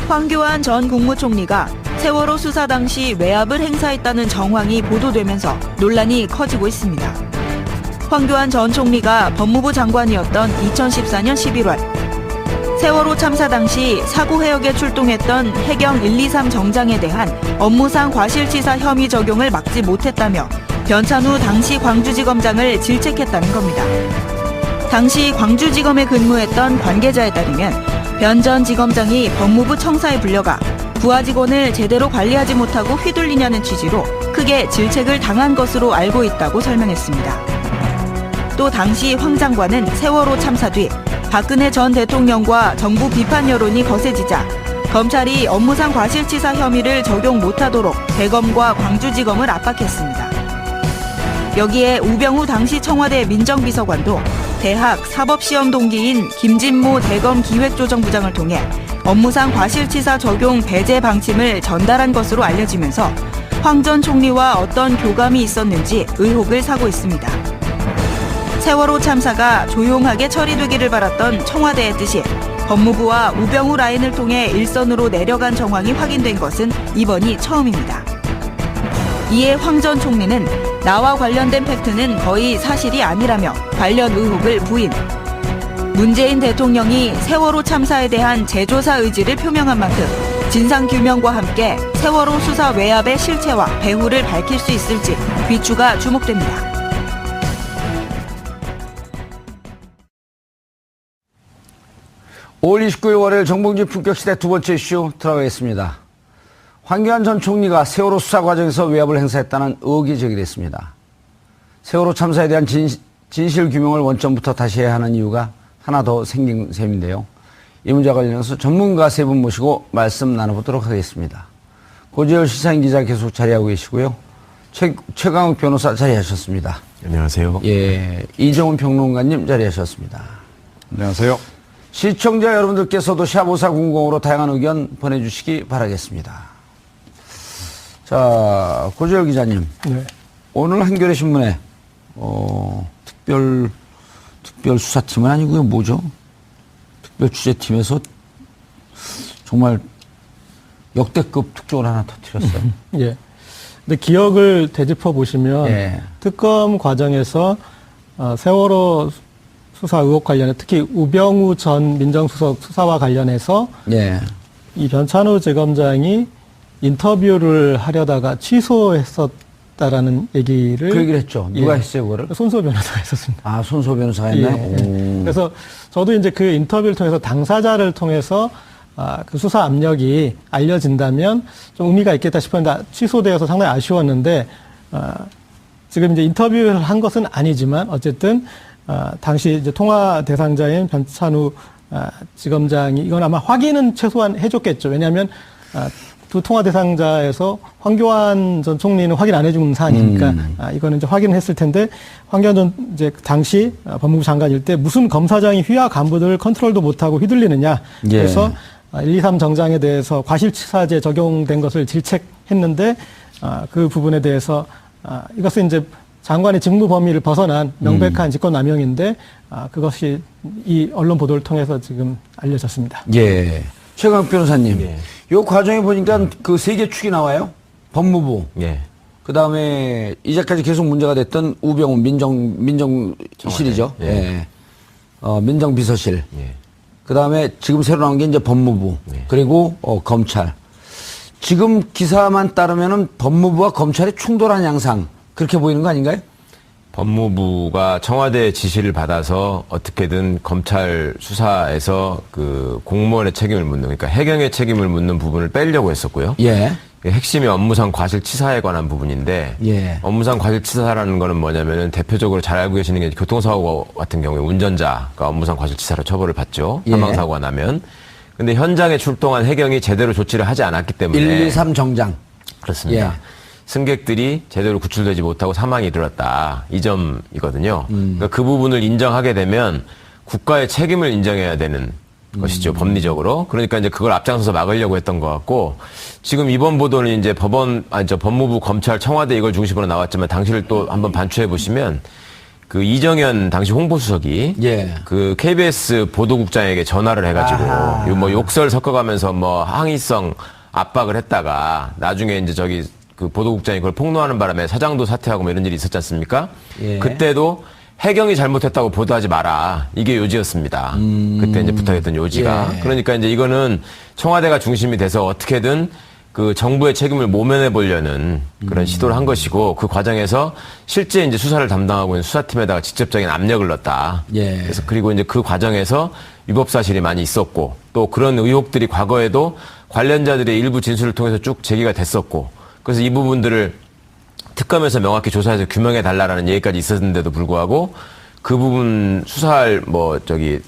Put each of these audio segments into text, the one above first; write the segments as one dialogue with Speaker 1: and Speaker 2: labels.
Speaker 1: 황교안 전 국무총리가 세월호 수사 당시 외압을 행사했다는 정황이 보도되면서 논란이 커지고 있습니다. 황교안 전 총리가 법무부 장관이었던 2014년 11월 세월호 참사 당시 사고 해역에 출동했던 해경 123 정장에 대한 업무상 과실치사 혐의 적용을 막지 못했다며 변찬후 당시 광주지검장을 질책했다는 겁니다. 당시 광주지검에 근무했던 관계자에 따르면 변 전 지검장이 법무부 청사에 불려가 부하 직원을 제대로 관리하지 못하고 휘둘리냐는 취지로 크게 질책을 당한 것으로 알고 있다고 설명했습니다. 또 당시 황 장관은 세월호 참사 뒤 박근혜 전 대통령과 정부 비판 여론이 거세지자 검찰이 업무상 과실치사 혐의를 적용 못하도록 대검과 광주지검을 압박했습니다. 여기에 우병우 당시 청와대 민정비서관도 대학 사법시험 동기인 김진모 대검 기획조정부장을 통해 업무상 과실치사 적용 배제 방침을 전달한 것으로 알려지면서 황 전 총리와 어떤 교감이 있었는지 의혹을 사고 있습니다. 세월호 참사가 조용하게 처리되기를 바랐던 청와대의 뜻이 법무부와 우병우 라인을 통해 일선으로 내려간 정황이 확인된 것은 이번이 처음입니다. 이에 황 전 총리는 나와 관련된 팩트는 거의 사실이 아니라며 관련 의혹을 부인. 문재인 대통령이 세월호 참사에 대한 재조사 의지를 표명한 만큼 진상규명과 함께 세월호 수사 외압의 실체와 배후를 밝힐 수 있을지 귀추가 주목됩니다.
Speaker 2: 5월 29일 월요일 정봉주 품격시대 두 번째 이슈 들어가겠습니다. 황교안 전 총리가 세월호 수사 과정에서 외압을 행사했다는 의혹이 제기됐습니다. 세월호 참사에 대한 진실 규명을 원점부터 다시 해야 하는 이유가 하나 더 생긴 셈인데요. 이 문제와 관련해서 전문가 세 분 모시고 말씀 나눠보도록 하겠습니다. 고재열 시사인 기자 계속 자리하고 계시고요. 최강욱 변호사 자리하셨습니다.
Speaker 3: 안녕하세요.
Speaker 2: 예, 이정훈 평론가님 자리하셨습니다.
Speaker 3: 안녕하세요.
Speaker 2: 시청자 여러분들께서도 샵5400으로 다양한 의견 보내주시기 바라겠습니다. 자, 고재열 기자님.
Speaker 4: 네.
Speaker 2: 오늘 한겨레 신문에 특별 수사팀은 아니고요. 뭐죠? 특별 취재팀에서 정말 역대급 특종을 하나 터뜨렸어요.
Speaker 4: 예. 근데 기억을 되짚어 보시면
Speaker 2: 예.
Speaker 4: 특검 과정에서 세월호 수사 의혹 관련해 특히 우병우 전 민정수석 수사와 관련해서
Speaker 2: 예.
Speaker 4: 이 변찬후 재검장이 인터뷰를 하려다가 취소했었다라는 얘기를
Speaker 2: 그 얘기를 했죠. 누가
Speaker 4: 예.
Speaker 2: 했어요, 그거를?
Speaker 4: 손수호 변호사가 했었습니다.
Speaker 2: 아, 손수호 변호사가 했나요?
Speaker 4: 예. 그래서 저도 이제 그 인터뷰를 통해서 당사자를 통해서 그 수사 압력이 알려진다면 좀 의미가 있겠다 싶었는데 취소되어서 상당히 아쉬웠는데 지금 이제 인터뷰를 한 것은 아니지만 어쨌든 당시 이제 통화 대상자인 변찬후 지검장이 이건 아마 확인은 최소한 해줬겠죠. 왜냐하면 두 통화 대상자에서 황교안 전 총리는 확인 안 해준 사안이니까 이거는 이제 확인을 했을 텐데 황교안 전 이제 당시 법무부 장관일 때 무슨 검사장이 휘하 간부들을 컨트롤도 못하고 휘둘리느냐.
Speaker 2: 예.
Speaker 4: 그래서 123 정장에 대해서 과실치사제 적용된 것을 질책했는데 그 부분에 대해서 이것은 이제 장관의 직무 범위를 벗어난 명백한 직권남용인데 그것이 이 언론 보도를 통해서 지금 알려졌습니다.
Speaker 2: 예. 최강욱 변호사님.
Speaker 3: 예.
Speaker 2: 요 과정에 보니까 그 세 개 축이 나와요. 법무부.
Speaker 3: 예.
Speaker 2: 그 다음에 이제까지 계속 문제가 됐던 우병우 민정실이죠.
Speaker 3: 예.
Speaker 2: 예. 민정비서실.
Speaker 3: 예.
Speaker 2: 그 다음에 지금 새로 나온 게 이제 법무부.
Speaker 3: 예.
Speaker 2: 그리고 검찰. 지금 기사만 따르면은 법무부와 검찰이 충돌한 양상. 그렇게 보이는 거 아닌가요?
Speaker 3: 법무부가 청와대 지시를 받아서 어떻게든 검찰 수사에서 그 공무원의 책임을 묻는, 그러니까 해경의 책임을 묻는 부분을 빼려고 했었고요.
Speaker 2: 예.
Speaker 3: 핵심이 업무상 과실치사에 관한 부분인데,
Speaker 2: 예.
Speaker 3: 업무상 과실치사라는 거는 뭐냐면은 대표적으로 잘 알고 계시는 게 교통사고 같은 경우에 운전자가 업무상 과실치사로 처벌을 받죠.
Speaker 2: 예.
Speaker 3: 사망사고가 나면. 근데 현장에 출동한 해경이 제대로 조치를 하지 않았기 때문에.
Speaker 2: 123 정장.
Speaker 3: 그렇습니다.
Speaker 2: 예.
Speaker 3: 승객들이 제대로 구출되지 못하고 사망이 일어났다. 이 점이거든요. 그러니까 그 부분을 인정하게 되면 국가의 책임을 인정해야 되는 것이죠. 법리적으로. 그러니까 이제 그걸 앞장서서 막으려고 했던 것 같고, 지금 이번 보도는 이제 법무부, 검찰, 청와대 이걸 중심으로 나왔지만 당시를 또 한번 반추해 보시면 그 이정현 당시 홍보수석이
Speaker 2: 예.
Speaker 3: 그 KBS 보도국장에게 전화를 해가지고
Speaker 2: 아하.
Speaker 3: 뭐 욕설 섞어가면서 뭐 항의성 압박을 했다가 나중에 이제 저기 그 보도국장이 그걸 폭로하는 바람에 사장도 사퇴하고 뭐 이런 일이 있었지 않습니까?
Speaker 2: 예.
Speaker 3: 그때도 해경이 잘못했다고 보도하지 마라. 이게 요지였습니다. 그때 이제 부탁했던 요지가.
Speaker 2: 예.
Speaker 3: 그러니까 이제 이거는 청와대가 중심이 돼서 어떻게든 그 정부의 책임을 모면해 보려는 그런 시도를 한 것이고 그 과정에서 실제 이제 수사를 담당하고 있는 수사팀에다가 직접적인 압력을 넣었다.
Speaker 2: 예.
Speaker 3: 그래서 그리고 이제 그 과정에서 위법 사실이 많이 있었고 또 그런 의혹들이 과거에도 관련자들의 일부 진술을 통해서 쭉 제기가 됐었고 그래서 이 부분들을 특검에서 명확히 조사해서 규명해 달라라는 얘기까지 있었는데도 불구하고 그 부분 수사할 뭐 저기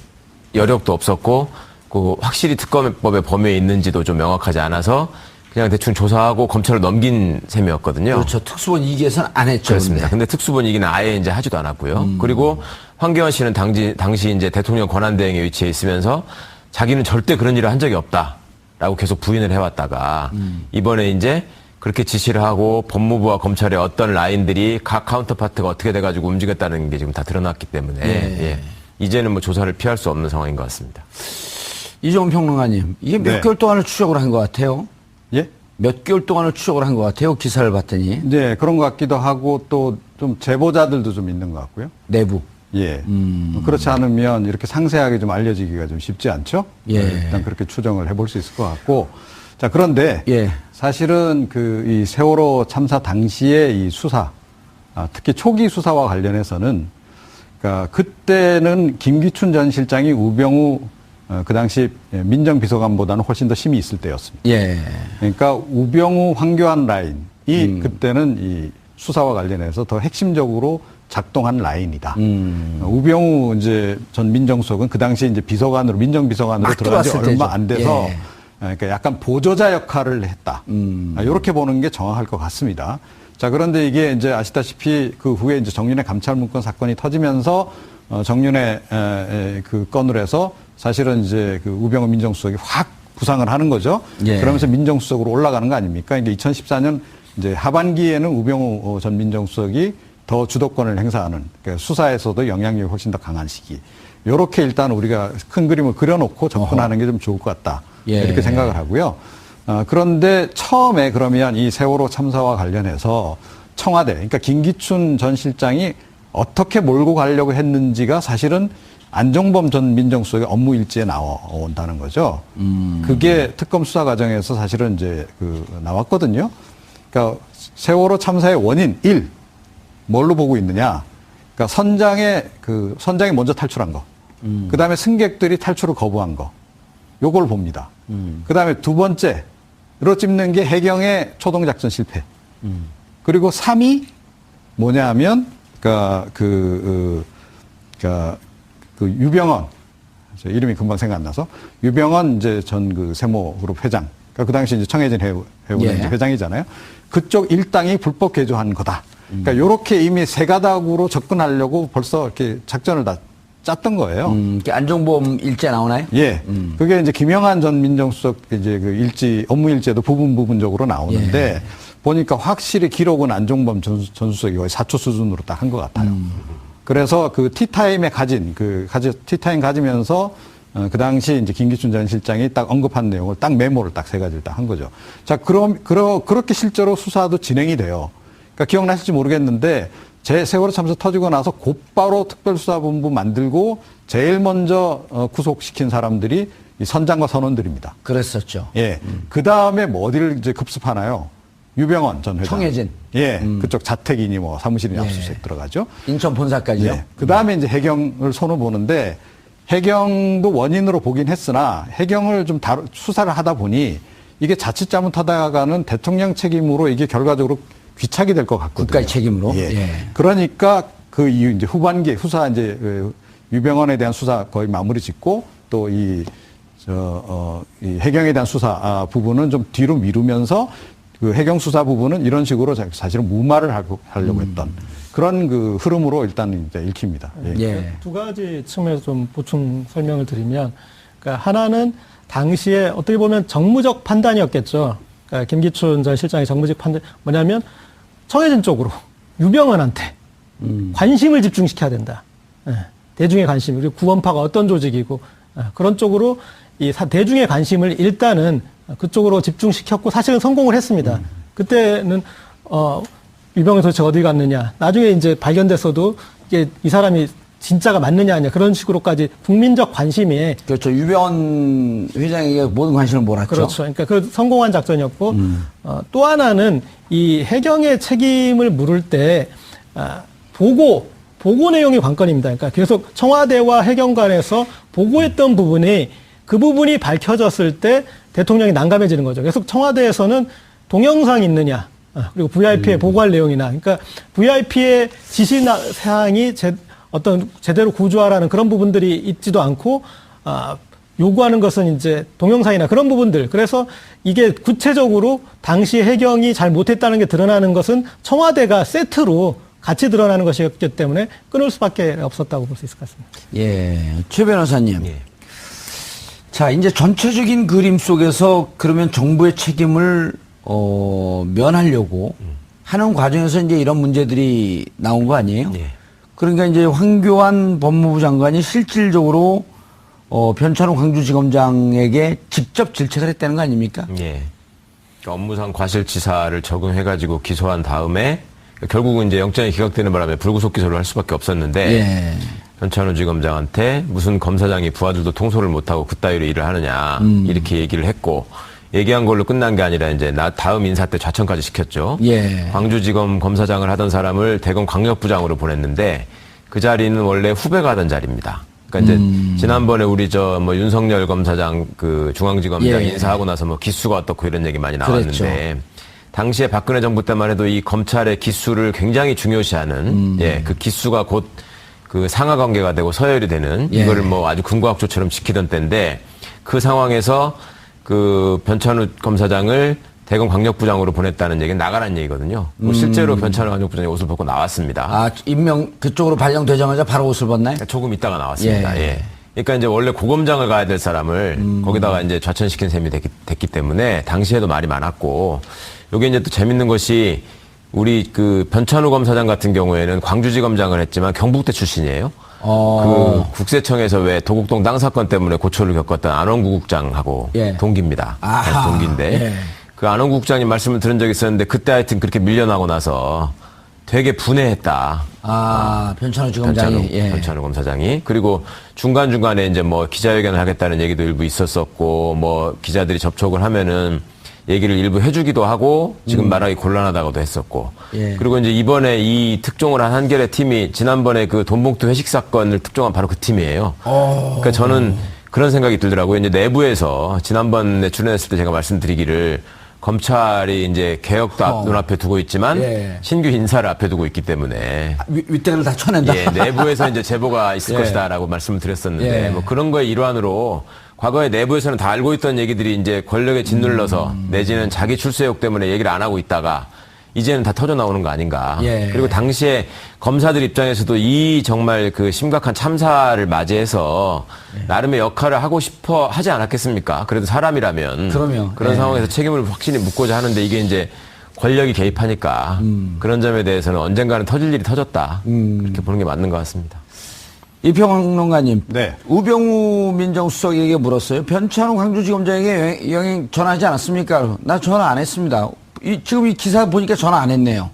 Speaker 3: 여력도 없었고 그 확실히 특검법의 범위에 있는지도 좀 명확하지 않아서 그냥 대충 조사하고 검찰로 넘긴 셈이었거든요.
Speaker 2: 그렇죠. 특수본 2기에서는 안 했죠.
Speaker 3: 그렇습니다. 근데 특수본 2기는 아예 이제 하지도 않았고요. 그리고 황교안 씨는 당시 이제 대통령 권한대행에 위치해 있으면서 자기는 절대 그런 일을 한 적이 없다라고 계속 부인을 해왔다가 이번에 이제 그렇게 지시를 하고 법무부와 검찰의 어떤 라인들이 각 카운터파트가 어떻게 돼가지고 움직였다는 게 지금 다 드러났기 때문에 예. 이제는 뭐 조사를 피할 수 없는 상황인 것 같습니다.
Speaker 2: 이종훈 평론가님, 이게 몇
Speaker 5: 네.
Speaker 2: 개월 동안을 추적을 한 것 같아요?
Speaker 5: 예?
Speaker 2: 몇 개월 동안을 추적을 한 것 같아요? 기사를 봤더니.
Speaker 5: 네, 그런 것 같기도 하고 또 좀 제보자들도 좀 있는 것 같고요.
Speaker 2: 내부.
Speaker 5: 예. 그렇지 않으면 이렇게 상세하게 좀 알려지기가 좀 쉽지 않죠?
Speaker 2: 예.
Speaker 5: 일단 그렇게 추정을 해볼 수 있을 것 같고. 자, 그런데
Speaker 2: 예.
Speaker 5: 사실은 이 세월호 참사 당시의 이 수사, 특히 초기 수사와 관련해서는 그러니까 그때는 김기춘 전 실장이 우병우 그 당시 민정비서관보다는 훨씬 더 힘이 있을 때였습니다.
Speaker 2: 예.
Speaker 5: 그러니까 우병우 황교안 라인이 그때는 이 수사와 관련해서 더 핵심적으로 작동한 라인이다. 우병우 이제 전 민정수석은 그 당시 이제 비서관으로 민정비서관으로
Speaker 2: 막
Speaker 5: 들어간 지
Speaker 2: 들어왔을
Speaker 5: 얼마
Speaker 2: 때죠.
Speaker 5: 안 돼서
Speaker 2: 예.
Speaker 5: 그러니까 약간 보조자 역할을 했다. 이렇게 보는 게 정확할 것 같습니다. 자, 그런데 이게 이제 아시다시피 그 후에 이제 정윤회 감찰문건 사건이 터지면서 정윤회 그 건으로 해서 사실은 이제 그 우병우 민정수석이 확 부상을 하는 거죠.
Speaker 2: 예.
Speaker 5: 그러면서 민정수석으로 올라가는 거 아닙니까? 이제 2014년 이제 하반기에는 우병우 전 민정수석이 더 주도권을 행사하는 그러니까 수사에서도 영향력이 훨씬 더 강한 시기. 이렇게 일단 우리가 큰 그림을 그려놓고 접근하는 게 좀 좋을 것 같다.
Speaker 2: 예.
Speaker 5: 이렇게 생각을 하고요. 그런데 처음에 그러면 이 세월호 참사와 관련해서 청와대, 그러니까 김기춘 전 실장이 어떻게 몰고 가려고 했는지가 사실은 안종범 전 민정수석의 업무 일지에 나온다는 거죠. 그게 특검 수사 과정에서 사실은 이제 나왔거든요. 그러니까 세월호 참사의 원인 1, 뭘로 보고 있느냐? 그러니까 선장이 먼저 탈출한 거. 그 다음에 승객들이 탈출을 거부한 거. 요걸 봅니다. 그 다음에 두 번째로 찝는 게 해경의 초동작전 실패. 그리고 3위 뭐냐 하면, 그 유병헌, 이름이 금방 생각 안 나서, 유병헌 이제 전 그 세모그룹 회장. 그 당시 이제 청해진 해운의
Speaker 2: 예.
Speaker 5: 회장이잖아요. 그쪽 일당이 불법 개조한 거다. 그러니까 요렇게 이미 세 가닥으로 접근하려고 벌써 이렇게 작전을 다 짰던 거예요.
Speaker 2: 안종범 일제 나오나요?
Speaker 5: 예. 그게 이제 김영한 전 민정수석 이제 그 업무 일제도 부분적으로 나오는데
Speaker 2: 예.
Speaker 5: 보니까 확실히 기록은 안종범 전 수석이 거의 4초 수준으로 딱 한 것 같아요. 그래서 그 티타임에 티타임 가지면서 그 당시 이제 김기춘 전 실장이 딱 언급한 내용을 딱 메모를 딱 세 가지를 딱 한 거죠. 자, 그렇게 실제로 수사도 진행이 돼요. 그러니까 기억나실지 모르겠는데 세월호 참사 터지고 나서 곧바로 특별수사본부 만들고 제일 먼저 구속시킨 사람들이 이 선장과 선원들입니다.
Speaker 2: 그랬었죠.
Speaker 5: 예. 그 다음에 뭐 어디를 이제 급습하나요? 유병헌 전 회장.
Speaker 2: 청해진.
Speaker 5: 예. 그쪽 자택이니 뭐 사무실이니
Speaker 2: 예.
Speaker 5: 압수수색 들어가죠.
Speaker 2: 인천 본사까지요.
Speaker 5: 예. 그 다음에 이제 해경을 손을 보는데 해경도 원인으로 보긴 했으나 해경을 좀 수사를 하다 보니 이게 자칫 잘못하다가는 대통령 책임으로 이게 결과적으로 귀착이 될 것 같거든요.
Speaker 2: 국가의 책임으로.
Speaker 5: 예.
Speaker 2: 예.
Speaker 5: 그러니까 그 이후 이제 후반기 유병헌에 대한 수사 거의 마무리 짓고 또 이 해경에 대한 수사 부분은 좀 뒤로 미루면서 그 해경 수사 부분은 이런 식으로 사실은 무마를 하려고 했던 그런 그 흐름으로 일단 이제 읽힙니다. 예.
Speaker 2: 예.
Speaker 4: 두 가지 측면에서 좀 보충 설명을 드리면, 그러니까 하나는 당시에 어떻게 보면 정무적 판단이었겠죠. 그러니까 김기춘 전 실장의 정무적 판단 뭐냐면 청해진 쪽으로 유병헌한테 관심을 집중시켜야 된다. 예, 대중의 관심, 그리고 구원파가 어떤 조직이고 그런 쪽으로 이 대중의 관심을 일단은 그쪽으로 집중시켰고 사실은 성공을 했습니다. 그때는 유병은 도대체 어디 갔느냐. 나중에 이제 발견됐어도 이게 이 사람이 진짜가 맞느냐 아니냐 그런 식으로까지 국민적 관심에
Speaker 2: 그렇죠. 유병헌 회장에게 모든 관심을 몰았죠.
Speaker 4: 그렇죠. 그러니까 그 성공한 작전이었고 또 하나는 이 해경의 책임을 물을 때 보고 내용이 관건입니다. 그러니까 계속 청와대와 해경 간에서 보고했던 부분이 그 부분이 밝혀졌을 때 대통령이 난감해지는 거죠. 계속 청와대에서는 동영상 있느냐 그리고 VIP에 보고할 내용이나 그러니까 VIP의 지시 사항이 어떤 제대로 구조하라는 그런 부분들이 있지도 않고 요구하는 것은 이제 동영상이나 그런 부분들. 그래서 이게 구체적으로 당시 해경이 잘 못했다는 게 드러나는 것은 청와대가 세트로 같이 드러나는 것이었기 때문에 끊을 수밖에 없었다고 볼 수 있을 것 같습니다.
Speaker 2: 예, 최 변호사님.
Speaker 3: 예.
Speaker 2: 자, 이제 전체적인 그림 속에서 그러면 정부의 책임을 면하려고 하는 과정에서 이제 이런 문제들이 나온 거 아니에요?
Speaker 3: 예.
Speaker 2: 그러니까 이제 황교안 법무부 장관이 실질적으로 변찬호 광주지검장에게 직접 질책을 했다는 거 아닙니까?
Speaker 3: 예. 그러니까 업무상 과실치사를 적용해가지고 기소한 다음에 결국은 이제 영장이 기각되는 바람에 불구속 기소를 할 수밖에 없었는데
Speaker 2: 예.
Speaker 3: 변찬호 지검장한테 무슨 검사장이 부하들도 통솔을 못하고 그따위로 일을 하느냐 이렇게 얘기를 했고 얘기한 걸로 끝난 게 아니라 이제 다음 인사 때 좌천까지 시켰죠.
Speaker 2: 예.
Speaker 3: 광주지검 검사장을 하던 사람을 대검 광역부장으로 보냈는데 그 자리는 원래 후배가 하던 자리입니다. 그러니까 이제 지난번에 우리 윤석열 검사장 그 중앙지검장
Speaker 2: 예.
Speaker 3: 인사하고 나서 뭐 기수가 어떻고 이런 얘기 많이 나왔는데
Speaker 2: 그랬죠.
Speaker 3: 당시에 박근혜 정부 때만 해도 이 검찰의 기수를 굉장히 중요시하는 그 기수가 곧 그 상하 관계가 되고 서열이 되는
Speaker 2: 예.
Speaker 3: 이거를 뭐 아주 군과학조처럼 지키던 때인데 그 상황에서 그 변찬우 검사장을 대검 광역부장으로 보냈다는 얘기는 나가라는 얘기거든요. 뭐 실제로 변찬우 광역부장이 옷을 벗고 나왔습니다.
Speaker 2: 아, 임명 그쪽으로 발령되자마자 바로 옷을 벗나요?
Speaker 3: 조금 있다가 나왔습니다.
Speaker 2: 예.
Speaker 3: 예. 그러니까 이제 원래 고검장을 가야 될 사람을 거기다가 이제 좌천시킨 셈이 됐기 때문에 당시에도 말이 많았고 요게 이제 또 재밌는 것이 우리 그 변찬우 검사장 같은 경우에는 광주지검장을 했지만 경북대 출신이에요. 그 국세청에서 왜 도곡동 땅 사건 때문에 고초를 겪었던 안원구 국장하고
Speaker 2: 예.
Speaker 3: 동기입니다.
Speaker 2: 아하.
Speaker 3: 동기인데
Speaker 2: 예.
Speaker 3: 그 안원구 국장님 말씀을 들은 적이 있었는데 그때 하여튼 그렇게 밀려나고 나서 되게 분해했다.
Speaker 2: 변찬호 지검장이.
Speaker 3: 변찬호 검사장이. 그리고 중간중간에 이제 뭐 기자회견을 하겠다는 얘기도 일부 있었었고 뭐 기자들이 접촉을 하면은 얘기를 일부 해주기도 하고 지금 말하기 곤란하다고도 했었고
Speaker 2: 예.
Speaker 3: 그리고 이제 이번에 이 특종을 한 한겨레 팀이 지난번에 그 돈봉투 회식 사건을 특종한 바로 그 팀이에요. 그러니까 저는 그런 생각이 들더라고요. 이제 내부에서 지난번에 출연했을 때 제가 말씀드리기를 검찰이 이제 개혁도 눈앞에 두고 있지만
Speaker 2: 예.
Speaker 3: 신규 인사를 앞에 두고 있기 때문에
Speaker 2: 윗대를 다 쳐낸다.
Speaker 3: 예, 내부에서 이제 제보가 있을
Speaker 2: 예.
Speaker 3: 것이다라고 말씀을 드렸었는데
Speaker 2: 예.
Speaker 3: 뭐 그런 거의 일환으로 과거에 내부에서는 다 알고 있던 얘기들이 이제 권력에 짓눌러서 내지는 자기 출세욕 때문에 얘기를 안 하고 있다가 이제는 다 터져 나오는 거 아닌가.
Speaker 2: 예.
Speaker 3: 그리고 당시에 검사들 입장에서도 이 정말 그 심각한 참사를 맞이해서 나름의 역할을 하고 싶어 하지 않았겠습니까? 그래도 사람이라면.
Speaker 2: 그럼요.
Speaker 3: 그런
Speaker 2: 예.
Speaker 3: 상황에서 책임을 확실히 묻고자 하는데 이게 이제 권력이 개입하니까 그런 점에 대해서는 언젠가는 터질 일이 터졌다. 그렇게 보는 게 맞는 것 같습니다.
Speaker 2: 이평론가님,
Speaker 5: 네.
Speaker 2: 우병우 민정수석에게 물었어요. 변찬호 광주지검장에게 영행 전화하지 않았습니까? 나 전화 안 했습니다. 지금 이 기사 보니까 전화 안 했네요.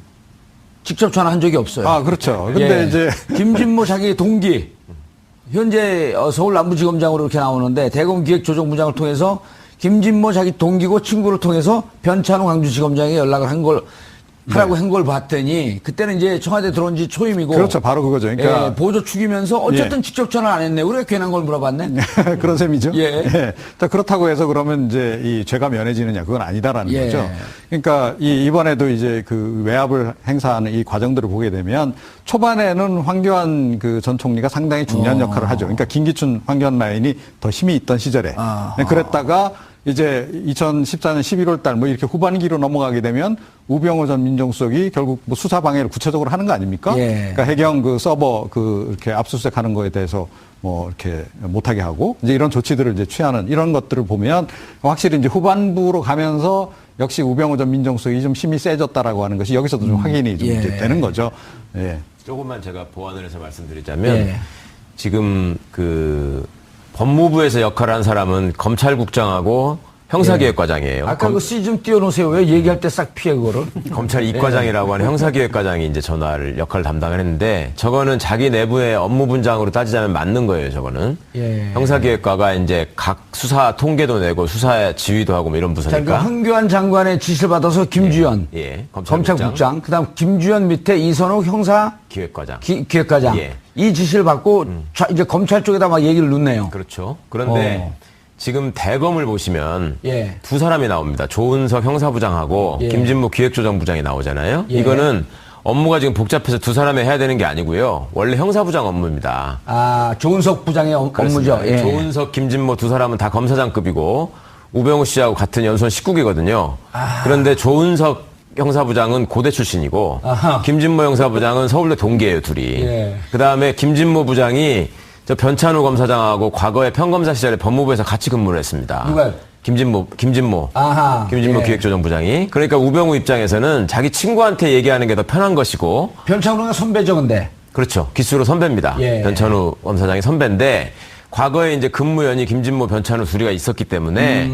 Speaker 2: 직접 전화한 적이 없어요.
Speaker 5: 아, 그렇죠. 근데
Speaker 2: 예.
Speaker 5: 이제
Speaker 2: 김진모 자기 동기, 현재 서울 남부지검장으로 이렇게 나오는데 대검 기획조정부장을 통해서 김진모 자기 동기고 친구를 통해서 변찬호 광주지검장에게 연락을 하라고 한 걸 봤더니 그때는 이제 청와대 들어온 지 초임이고
Speaker 5: 그렇죠. 바로 그거죠. 그러니까
Speaker 2: 예, 보조 축이면서 어쨌든
Speaker 5: 예.
Speaker 2: 직접 전화 안 했네. 우리가 괜한 걸 물어봤네.
Speaker 5: 그런 셈이죠.
Speaker 2: 예.
Speaker 5: 자, 그렇다고 해서 그러면 이제 이 죄가 면해지느냐 그건 아니다라는
Speaker 2: 예.
Speaker 5: 거죠. 그러니까 이번에도 이제 그 외압을 행사하는 이 과정들을 보게 되면 초반에는 황교안 그 전 총리가 상당히 중요한 역할을 하죠. 그러니까 김기춘 황교안 라인이 더 힘이 있던 시절에 그랬다가 이제 2014년 11월 달 뭐 이렇게 후반기로 넘어가게 되면 우병우 전 민정수석이 결국 뭐 수사 방해를 구체적으로 하는 거 아닙니까?
Speaker 2: 예.
Speaker 5: 그러니까 해경 그 서버 그 이렇게 압수수색하는 거에 대해서 뭐 이렇게 못하게 하고 이제 이런 조치들을 이제 취하는 이런 것들을 보면 확실히 이제 후반부로 가면서 역시 우병우 전 민정수석이 좀 힘이 세졌다라고 하는 것이 여기서도 좀 확인이 좀
Speaker 2: 예.
Speaker 5: 이제 되는 거죠. 예.
Speaker 3: 조금만 제가 보완을 해서 말씀드리자면
Speaker 2: 예.
Speaker 3: 지금 그 법무부에서 역할을 한 사람은 검찰국장하고 형사기획과장이에요.
Speaker 2: 아까 그 씨 좀 띄워놓으세요. 왜 얘기할 때 싹 피해 그거를?
Speaker 3: 검찰 이과장이라고 하는 형사기획과장이 이제 전화를 역할을 담당을 했는데 저거는 자기 내부의 업무 분장으로 따지자면 맞는 거예요. 저거는
Speaker 2: 예.
Speaker 3: 형사기획과가 이제 각 수사 통계도 내고 수사 지휘도 하고 뭐 이런
Speaker 2: 자, 그
Speaker 3: 부서니까.
Speaker 2: 황교안 장관의 지시를 받아서 김주현
Speaker 3: 예,
Speaker 2: 검찰국장, 그다음 김주현 밑에 이선욱 형사
Speaker 3: 기획과장.
Speaker 2: 기획과장
Speaker 3: 예.
Speaker 2: 이 지시를 받고 이제 검찰 쪽에다 막 얘기를 넣네요.
Speaker 3: 그렇죠. 그런데 지금 대검을 보시면
Speaker 2: 예.
Speaker 3: 두 사람이 나옵니다. 조은석 형사부장하고
Speaker 2: 예.
Speaker 3: 김진모 기획조정부장이 나오잖아요.
Speaker 2: 예.
Speaker 3: 이거는 업무가 지금 복잡해서 두 사람이 해야 되는 게 아니고요. 원래 형사부장 업무입니다.
Speaker 2: 아, 조은석 부장의 업무죠. 예.
Speaker 3: 조은석, 김진모 두 사람은 다 검사장급이고 우병우 씨하고 같은 연수원 19기거든요. 그런데 조은석 형사부장은 고대 출신이고
Speaker 2: 아하.
Speaker 3: 김진모 형사부장은 서울대 동기예요, 둘이.
Speaker 2: 예.
Speaker 3: 그다음에 김진모 부장이 저 변찬우 검사장하고 과거에 평검사 시절에 법무부에서 같이 근무를 했습니다.
Speaker 2: 누가요?
Speaker 3: 김진모.
Speaker 2: 아하.
Speaker 3: 김진모
Speaker 2: 예.
Speaker 3: 기획조정부장이. 그러니까 우병우 입장에서는 자기 친구한테 얘기하는 게 더 편한 것이고.
Speaker 2: 변창로가 선배죠, 근데.
Speaker 3: 그렇죠. 기수로 선배입니다.
Speaker 2: 예.
Speaker 3: 변찬우 검사장이 선배인데 과거에 이제 근무연이 김진모, 변찬우 둘이가 있었기 때문에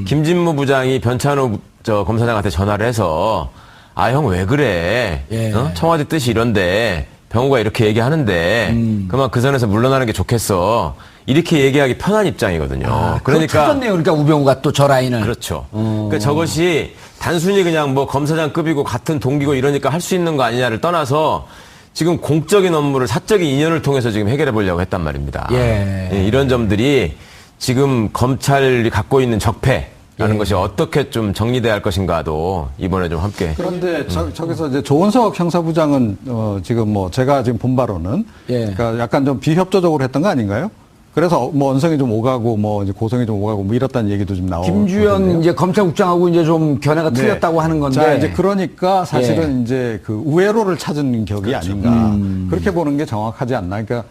Speaker 3: 김진모 부장이 변찬우 저 검사장한테 전화를 해서 아, 형 왜 그래?
Speaker 2: 예.
Speaker 3: 어? 청와대 뜻이 이런데 병우가 이렇게 얘기하는데 그만 그 선에서 물러나는 게 좋겠어. 이렇게 얘기하기 편한 입장이거든요.
Speaker 2: 그러니까.
Speaker 3: 그러니까
Speaker 2: 찾았네요. 그러니까 우병우가 또 저 라인을.
Speaker 3: 그렇죠. 그러니까 저것이 단순히 그냥 뭐 검사장급이고 같은 동기고 이러니까 할 수 있는 거 아니냐를 떠나서 지금 공적인 업무를 사적인 인연을 통해서 지금 해결해 보려고 했단 말입니다.
Speaker 2: 예.
Speaker 3: 이런 점들이 지금 검찰이 갖고 있는 적폐라는 것이 어떻게 좀 정리돼야 할 것인가도 이번에 좀 함께.
Speaker 5: 그런데 저기서 이제 조은석 형사부장은 지금 뭐 제가 지금 본 바로는
Speaker 2: 예.
Speaker 5: 그러니까 약간 좀 비협조적으로 했던 거 아닌가요? 그래서 뭐 언성이 좀 오가고 뭐 이제 고성이 좀 오가고 뭐 이렇다는 얘기도 좀 나오고.
Speaker 2: 김주현 이제 검찰국장하고 이제 좀 견해가
Speaker 5: 네.
Speaker 2: 틀렸다고 하는 건데.
Speaker 5: 자, 이제 그러니까 사실은 이제 그 우회로를 찾은 격이 아닌가. 그렇게 보는 게 정확하지 않나. 그러니까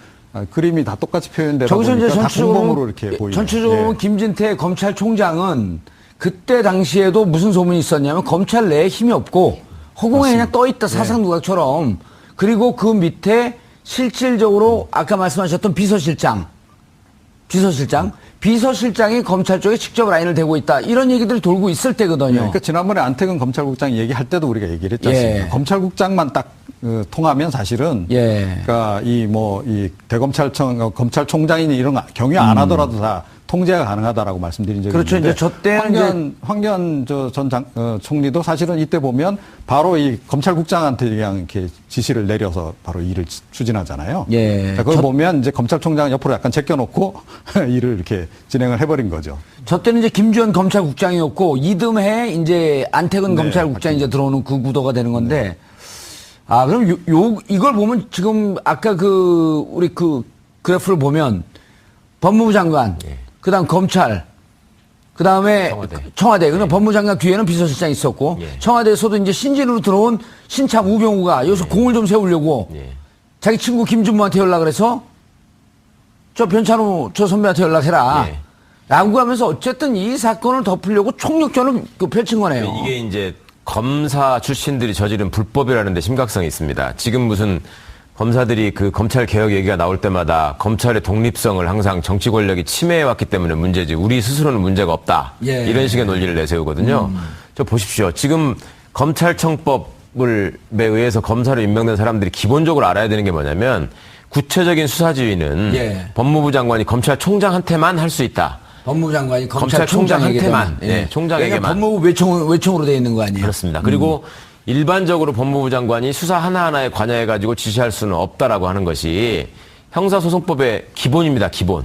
Speaker 5: 그림이 다 똑같이 표현되다
Speaker 2: 저기서 이제
Speaker 5: 보니까 다 공범으로
Speaker 2: 전체적으로
Speaker 5: 이렇게 보이는.
Speaker 2: 전체적으로 보면 김진태 검찰총장은 그때 당시에도 무슨 소문이 있었냐면 검찰 내에 힘이 없고 허공에 그냥 떠 있다 사상 누각처럼. 그리고 그 밑에 실질적으로 아까 말씀하셨던 비서실장이 검찰 쪽에 직접 라인을 대고 있다. 이런 얘기들이 돌고 있을 때거든요.
Speaker 5: 그러니까 지난번에 안태근 검찰국장 얘기할 때도 우리가 얘기를 했지 않습니까?
Speaker 2: 예.
Speaker 5: 검찰국장만 딱 통하면 사실은
Speaker 2: 예.
Speaker 5: 그러니까 이 대검찰청 검찰총장이니 이런 거 경유 안 하더라도 다 통제가 가능하다라고 말씀드린 적이
Speaker 2: 그렇죠.
Speaker 5: 있는데
Speaker 2: 이제 저 때는
Speaker 5: 황교안 전 총리도 사실은 이때 보면 바로 이 검찰국장한테 그냥 이렇게 지시를 내려서 바로 일을 추진하잖아요.
Speaker 2: 예.
Speaker 5: 자, 그걸 보면 이제 검찰총장 옆으로 약간 제껴놓고 일을 이렇게 진행을 해버린 거죠.
Speaker 2: 저 때는 이제 김주현 검찰국장이었고 이듬해 이제 안태근
Speaker 5: 네,
Speaker 2: 검찰국장이 이제 들어오는 그 구도가 되는 건데 아 그럼 이걸 보면 지금 아까 우리 그 그래프를 보면 법무부 장관 그다음 검찰 그다음에 청와대 그러니까 법무부 장관 뒤에는 비서실장이 있었고 청와대에서도 이제 신진으로 들어온 신참 우병우가 여기서 공을 좀 세우려고 자기 친구 김준모한테 연락을 해서 저 변찬우 저 선배한테 연락해라. 라고 하면서 어쨌든 이 사건을 덮으려고 총력전을 펼친 거네요.
Speaker 3: 이게 이제 검사 출신들이 저지른 불법이라는 데 심각성이 있습니다. 지금 무슨 검사들이 그 검찰 개혁 얘기가 나올 때마다 검찰의 독립성을 항상 정치 권력이 침해해 왔기 때문에 문제지 우리 스스로는 문제가 없다.
Speaker 2: 예.
Speaker 3: 이런 식의 논리를 내세우거든요. 저 보십시오. 지금 검찰청법에 의해서 검사로 임명된 사람들이 기본적으로 알아야 되는 게 뭐냐면 구체적인 수사 지휘는 법무부 장관이 검찰총장한테만 할 수 있다.
Speaker 2: 법무부 장관이
Speaker 3: 검찰총장한테만, 총장에게만.
Speaker 2: 법무부 외청으로 돼 있는 거 아니에요?
Speaker 3: 그렇습니다. 그리고 일반적으로 법무부 장관이 수사 하나하나에 관여해가지고 지시할 수는 없다라고 하는 것이 형사소송법의 기본입니다. 기본.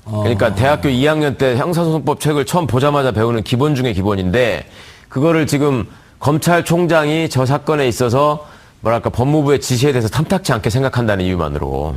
Speaker 3: 그러니까 대학교 2학년 때 형사소송법 책을 처음 보자마자 배우는 기본 중에 기본인데 그거를 지금 검찰총장이 저 사건에 있어서 뭐랄까 법무부의 지시에 대해서 탐탁치 않게 생각한다는 이유만으로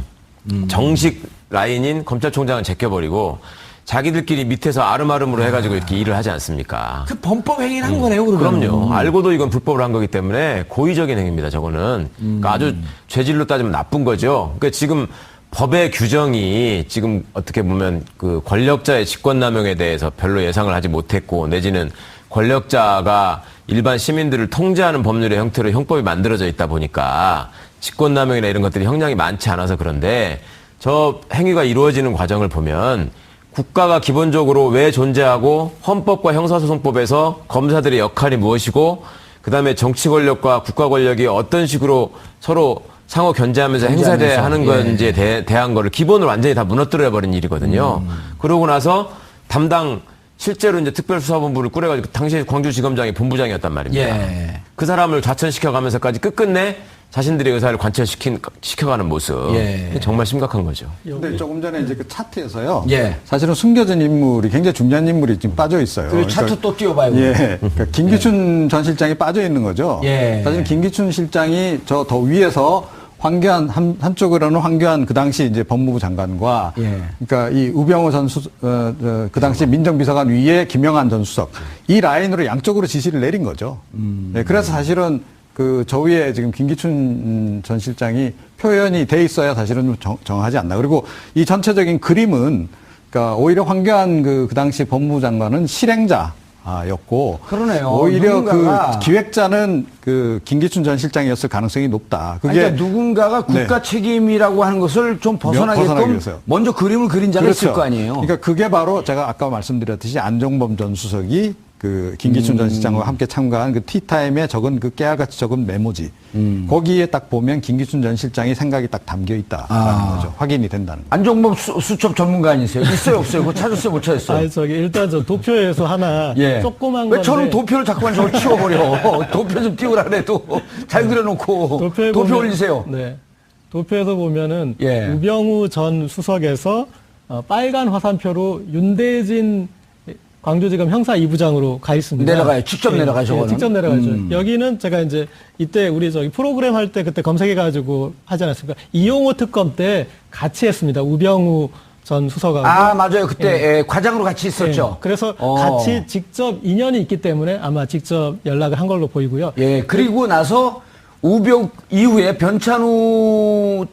Speaker 3: 정식 라인인 검찰총장은 제껴버리고 자기들끼리 밑에서 아름아름으로 해가지고 이렇게 일을 하지 않습니까?
Speaker 2: 그 범법 행위를 한 거네요, 그러면.
Speaker 3: 그럼요. 알고도 이건 불법을 한 거기 때문에 고의적인 행위입니다, 저거는. 그러니까 아주 죄질로 따지면 나쁜 거죠. 그러니까 지금 법의 규정이 지금 어떻게 보면 그 권력자의 직권남용에 대해서 별로 예상을 하지 못했고 내지는 권력자가 일반 시민들을 통제하는 법률의 형태로 형법이 만들어져 있다 보니까 직권남용이나 이런 것들이 형량이 많지 않아서 그런데 저 행위가 이루어지는 과정을 보면 국가가 기본적으로 왜 존재하고 헌법과 형사소송법에서 검사들의 역할이 무엇이고 그다음에 정치 권력과 국가 권력이 어떤 식으로 서로 상호 견제하면서 행사돼야 하는 건지에 대한 거를 기본으로 완전히 다 무너뜨려 버린 일이거든요. 그러고 나서 담당 실제로 이제 특별수사본부를 꾸려가지고 당시 광주지검장이 본부장이었단 말입니다.
Speaker 2: 예.
Speaker 3: 그 사람을 좌천시켜가면서까지 끝끝내 자신들의 의사를 관철시켜가는 모습.
Speaker 2: 예.
Speaker 3: 정말 심각한 거죠.
Speaker 5: 근데 조금 전에 이제 그 차트에서요.
Speaker 2: 예.
Speaker 5: 사실은 숨겨진 인물이 굉장히 중요한 인물이 지금 빠져 있어요.
Speaker 2: 그 차트 또 띄워봐요.
Speaker 5: 예. 그러니까 김기춘 전 실장이 빠져 있는 거죠.
Speaker 2: 예.
Speaker 5: 사실 김기춘 실장이 저 더 위에서 황교안 한쪽으로는 황교안 그 당시 이제 법무부 장관과
Speaker 2: 예.
Speaker 5: 그러니까 이 우병우 전 그 당시 민정비서관 위에 김영한 전 수석 이 라인으로 양쪽으로 지시를 내린 거죠. 네, 그래서 사실은 그 저 위에 지금 김기춘 전 실장이 표현이 돼 있어야 사실은 좀 정하지 않나. 그리고 이 전체적인 그림은 그러니까 오히려 황교안 그 당시 법무부 장관은 실행자였고
Speaker 2: 그러네요.
Speaker 5: 오히려
Speaker 2: 누군가가
Speaker 5: 그 기획자는 그 김기춘 전 실장이었을 가능성이 높다. 그게
Speaker 2: 그러니까 누군가가 국가
Speaker 5: 네.
Speaker 2: 책임이라고 하는 것을 좀
Speaker 5: 벗어나기
Speaker 2: 벗어나게끔
Speaker 5: 위해서요.
Speaker 2: 먼저 그림을 그린 자가 있을 거 아니에요.
Speaker 5: 그러니까 그게 바로 제가 아까 말씀드렸듯이 안종범 전 수석이 그 김기춘 전 실장과 함께 참가한 그 티타임에 적은 그 깨알같이 적은 메모지. 거기에 딱 보면 김기춘 전 실장의 생각이 딱 담겨 있다라는 거죠. 확인이 된다는 거죠.
Speaker 2: 안종범 수첩 전문가 아니세요? 있어요, 없어요? 그거 찾았어요, 못 찾았어요?
Speaker 4: 아니, 일단 저 도표에서 하나
Speaker 2: 예.
Speaker 4: 조그만
Speaker 2: 왜
Speaker 4: 건데.
Speaker 2: 저는 도표를 자꾸만 저걸 치워버려? 도표 좀 띄우라 그래도 잘 그려놓고
Speaker 4: 도표에
Speaker 2: 도표
Speaker 4: 보면-
Speaker 2: 올리세요.
Speaker 4: 네. 도표에서 보면은
Speaker 2: 예.
Speaker 4: 우병우 전 수석에서 빨간 화살표로 윤대진 광주지검 형사 2부장으로 가 있습니다.
Speaker 2: 내려가요. 직접 내려가요, 저거는.
Speaker 4: 직접 내려가죠. 여기는 제가 이제 이때 우리 저기 프로그램 할 때 그때 검색해가지고 하지 않았습니까? 이용호 특검 때 같이 했습니다. 우병우 전 수석하고.
Speaker 2: 아, 맞아요. 그때 과장으로 같이 있었죠.
Speaker 4: 예, 그래서 같이 직접 인연이 있기 때문에 아마 직접 연락을 한 걸로 보이고요.
Speaker 2: 예, 그리고 나서 우병 이후에 변찬우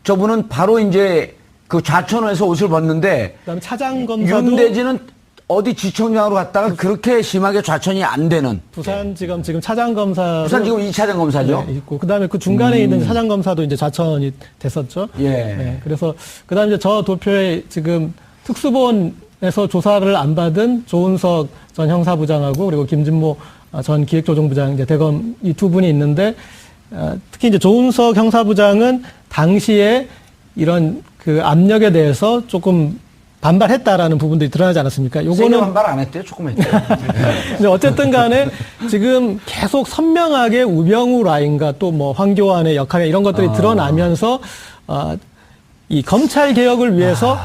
Speaker 2: 저분은 바로 이제 그 좌천호에서 옷을 벗는데
Speaker 4: 그다음에 차장검사도
Speaker 2: 윤대진은 어디 지청장으로 갔다가 그렇게 심하게 좌천이 안 되는
Speaker 4: 부산지검 지금 차장검사
Speaker 2: 부산 지금 2차장 검사죠.
Speaker 4: 네, 있고 그다음에 그 중간에 있는 차장검사도 이제 좌천이 됐었죠.
Speaker 2: 예.
Speaker 4: 네, 그래서 그다음에 이제 저 도표에 지금 특수본에서 조사를 안 받은 조은석 전 형사부장하고 그리고 김진모 전 기획조정부장 이제 대검 이 두 분이 있는데 특히 이제 조은석 형사부장은 당시에 이런 그 압력에 대해서 조금 반발했다라는 부분들이 드러나지 않았습니까?
Speaker 2: 세게
Speaker 4: 요거는
Speaker 2: 반발 안 했대요. 조금 했대요.
Speaker 4: 근데 어쨌든 간에 지금 계속 선명하게 우병우 라인과 또 뭐 황교안의 역할 이런 것들이 드러나면서 이 검찰 개혁을 위해서